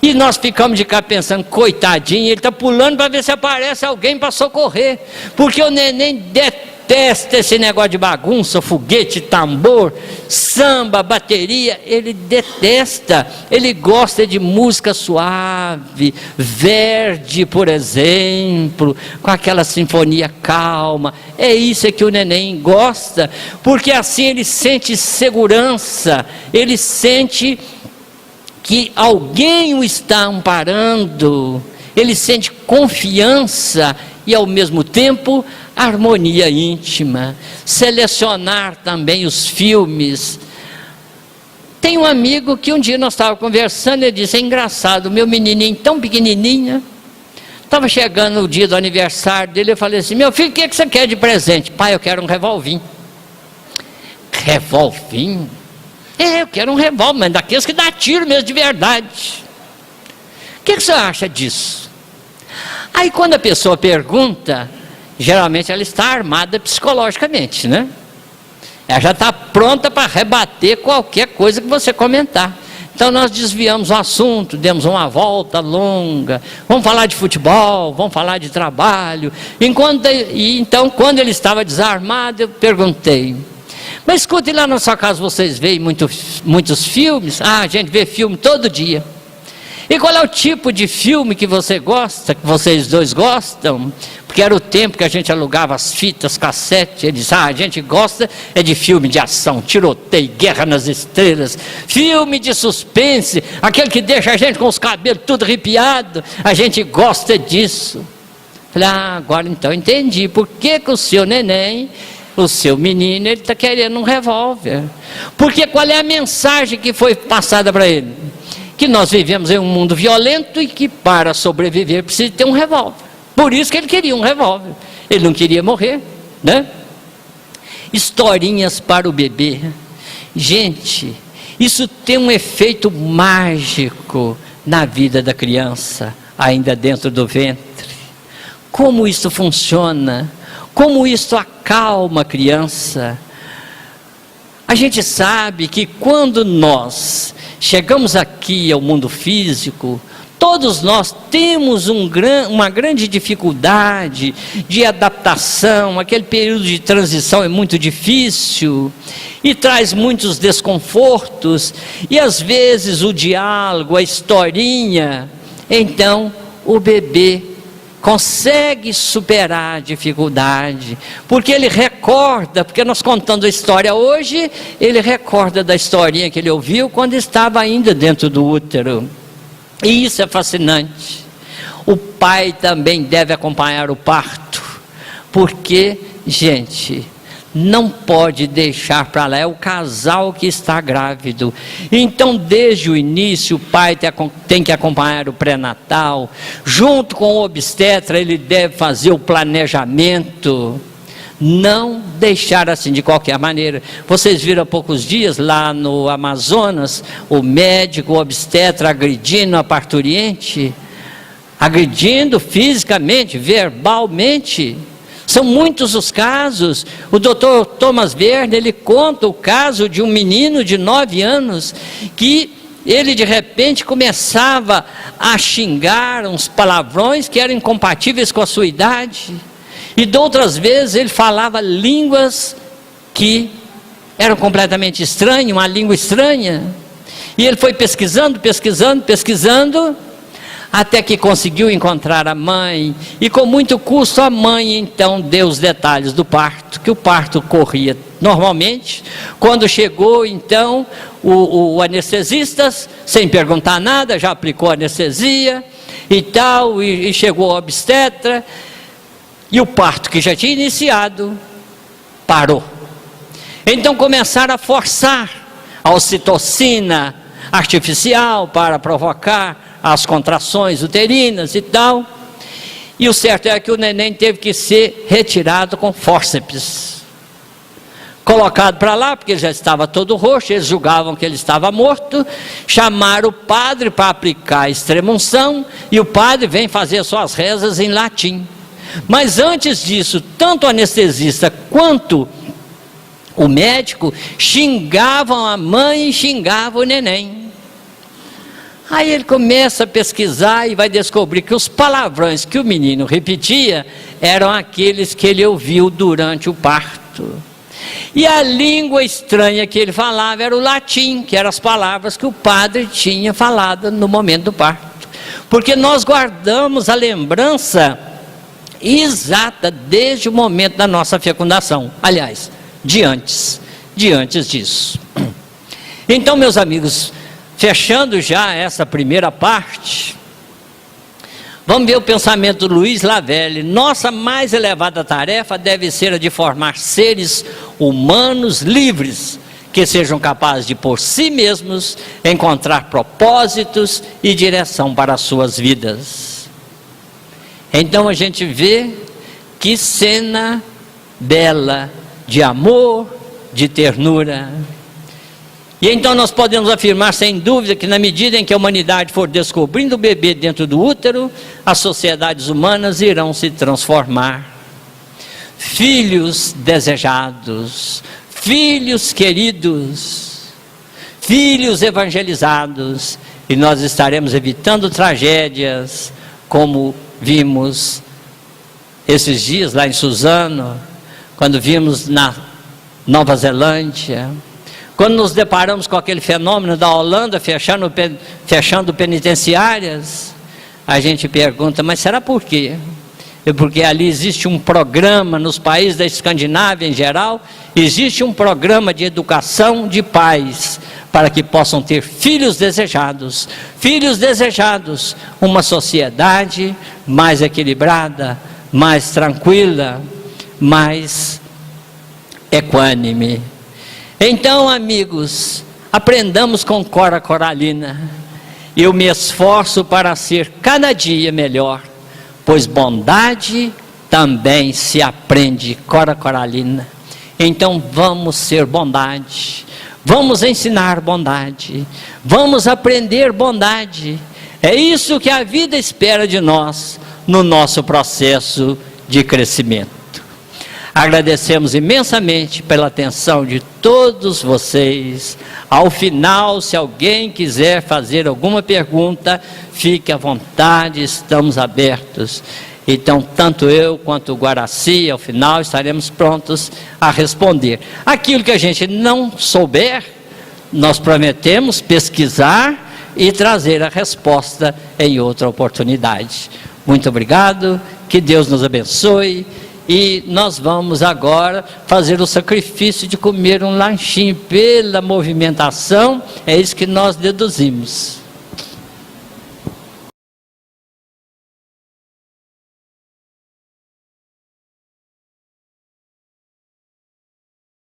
E nós ficamos de cá pensando: coitadinho, ele está pulando para ver se aparece alguém para socorrer, porque o neném detesta esse negócio de bagunça, foguete, tambor, samba, bateria. Ele detesta, ele gosta de música suave, Verdi, por exemplo, com aquela sinfonia calma. É isso que o neném gosta, porque assim ele sente segurança, ele sente que alguém o está amparando, ele sente confiança e ao mesmo tempo harmonia íntima. Selecionar também os filmes. Tem um amigo que um dia nós estávamos conversando, ele disse: é engraçado, meu menininho tão pequenininho, estava chegando o dia do aniversário dele, eu falei assim: meu filho, o que você quer de presente? Pai, eu quero um revolvinho. Revolvinho? Eu quero um revólver, mas daqueles que dá tiro mesmo de verdade. O que você acha disso? Aí quando a pessoa pergunta, geralmente ela está armada psicologicamente, né? Ela já está pronta para rebater qualquer coisa que você comentar. Então nós desviamos o assunto, demos uma volta longa, vamos falar de futebol, vamos falar de trabalho. Então quando ele estava desarmado, eu perguntei: mas escute, lá na sua casa vocês veem muitos filmes? A gente vê filme todo dia. E qual é o tipo de filme que você gosta, que vocês dois gostam? Porque era o tempo que a gente alugava as fitas, cassete. Ele disse: a gente gosta é de filme de ação, tiroteio, Guerra nas Estrelas, filme de suspense, aquele que deixa a gente com os cabelos tudo arrepiado, a gente gosta disso. Falei: agora então entendi, por que o seu neném, o seu menino, ele está querendo um revólver. Porque qual é a mensagem que foi passada para ele? Que nós vivemos em um mundo violento e que para sobreviver precisa ter um revólver. Por isso que ele queria um revólver, ele não queria morrer, né? Historinhas para o bebê. Gente, isso tem um efeito mágico na vida da criança, ainda dentro do ventre. Como isso funciona? Como isso acalma a criança? A gente sabe que quando nós chegamos aqui ao mundo físico, todos nós temos uma grande dificuldade de adaptação. Aquele período de transição é muito difícil e traz muitos desconfortos, e às vezes o diálogo, a historinha. Então o bebê consegue superar a dificuldade, porque ele recorda, porque nós contando a história hoje, ele recorda da historinha que ele ouviu quando estava ainda dentro do útero. E isso é fascinante. O pai também deve acompanhar o parto, porque, gente, não pode deixar para lá, é o casal que está grávido. Então desde o início o pai tem que acompanhar o pré-natal, junto com o obstetra ele deve fazer o planejamento, não deixar assim de qualquer maneira. Vocês viram há poucos dias lá no Amazonas, o médico, o obstetra agredindo a parturiente, agredindo fisicamente, verbalmente. São muitos os casos. O doutor Thomas Verne, ele conta o caso de um menino de 9 anos, que ele de repente começava a xingar uns palavrões que eram incompatíveis com a sua idade, e de outras vezes ele falava línguas que Era completamente estranho, uma língua estranha. E ele foi pesquisando, até que conseguiu encontrar a mãe. E com muito custo a mãe então deu os detalhes do parto, que o parto corria normalmente. Quando chegou então o anestesista, sem perguntar nada, já aplicou anestesia e tal, e chegou a obstetra, e o parto que já tinha iniciado, parou. Então começaram a forçar a ocitocina artificial para provocar as contrações uterinas e tal, e o certo é que o neném teve que ser retirado com fórceps, colocado para lá, porque ele já estava todo roxo, eles julgavam que ele estava morto, chamaram o padre para aplicar a extrema-unção, e o padre vem fazer suas rezas em latim. Mas antes disso, tanto o anestesista quanto o médico xingavam a mãe e xingavam o neném. Aí ele começa a pesquisar e vai descobrir que os palavrões que o menino repetia eram aqueles que ele ouviu durante o parto. E a língua estranha que ele falava era o latim, que eram as palavras que o padre tinha falado no momento do parto. Porque nós guardamos a lembrança exata desde o momento da nossa fecundação. Aliás, de antes disso. Então, meus amigos, fechando já essa primeira parte, vamos ver o pensamento do Luiz Lavelle. Nossa mais elevada tarefa deve ser a de formar seres humanos livres, que sejam capazes de por si mesmos encontrar propósitos e direção para as suas vidas. Então a gente vê que cena bela de amor, de ternura. E então nós podemos afirmar sem dúvida que na medida em que a humanidade for descobrindo o bebê dentro do útero, as sociedades humanas irão se transformar. Filhos desejados, filhos queridos, filhos evangelizados, e nós estaremos evitando tragédias como vimos esses dias lá em Suzano, quando vimos na Nova Zelândia, quando nos deparamos com aquele fenômeno da Holanda fechando penitenciárias, a gente pergunta, mas será por quê? É porque ali existe um programa, nos países da Escandinávia em geral, existe um programa de educação de pais, para que possam ter filhos desejados, uma sociedade mais equilibrada, mais tranquila, mais equânime. Então, amigos, aprendamos com Cora Coralina. Eu me esforço para ser cada dia melhor, pois bondade também se aprende, Cora Coralina. Então vamos ser bondade, vamos ensinar bondade, vamos aprender bondade. É isso que a vida espera de nós no nosso processo de crescimento. Agradecemos imensamente pela atenção de todos vocês. Ao final, se alguém quiser fazer alguma pergunta, fique à vontade, estamos abertos. Então, tanto eu quanto o Guaraci, ao final, estaremos prontos a responder. Aquilo que a gente não souber, nós prometemos pesquisar e trazer a resposta em outra oportunidade. Muito obrigado, que Deus nos abençoe. E nós vamos agora fazer o sacrifício de comer um lanchinho pela movimentação, é isso que nós deduzimos.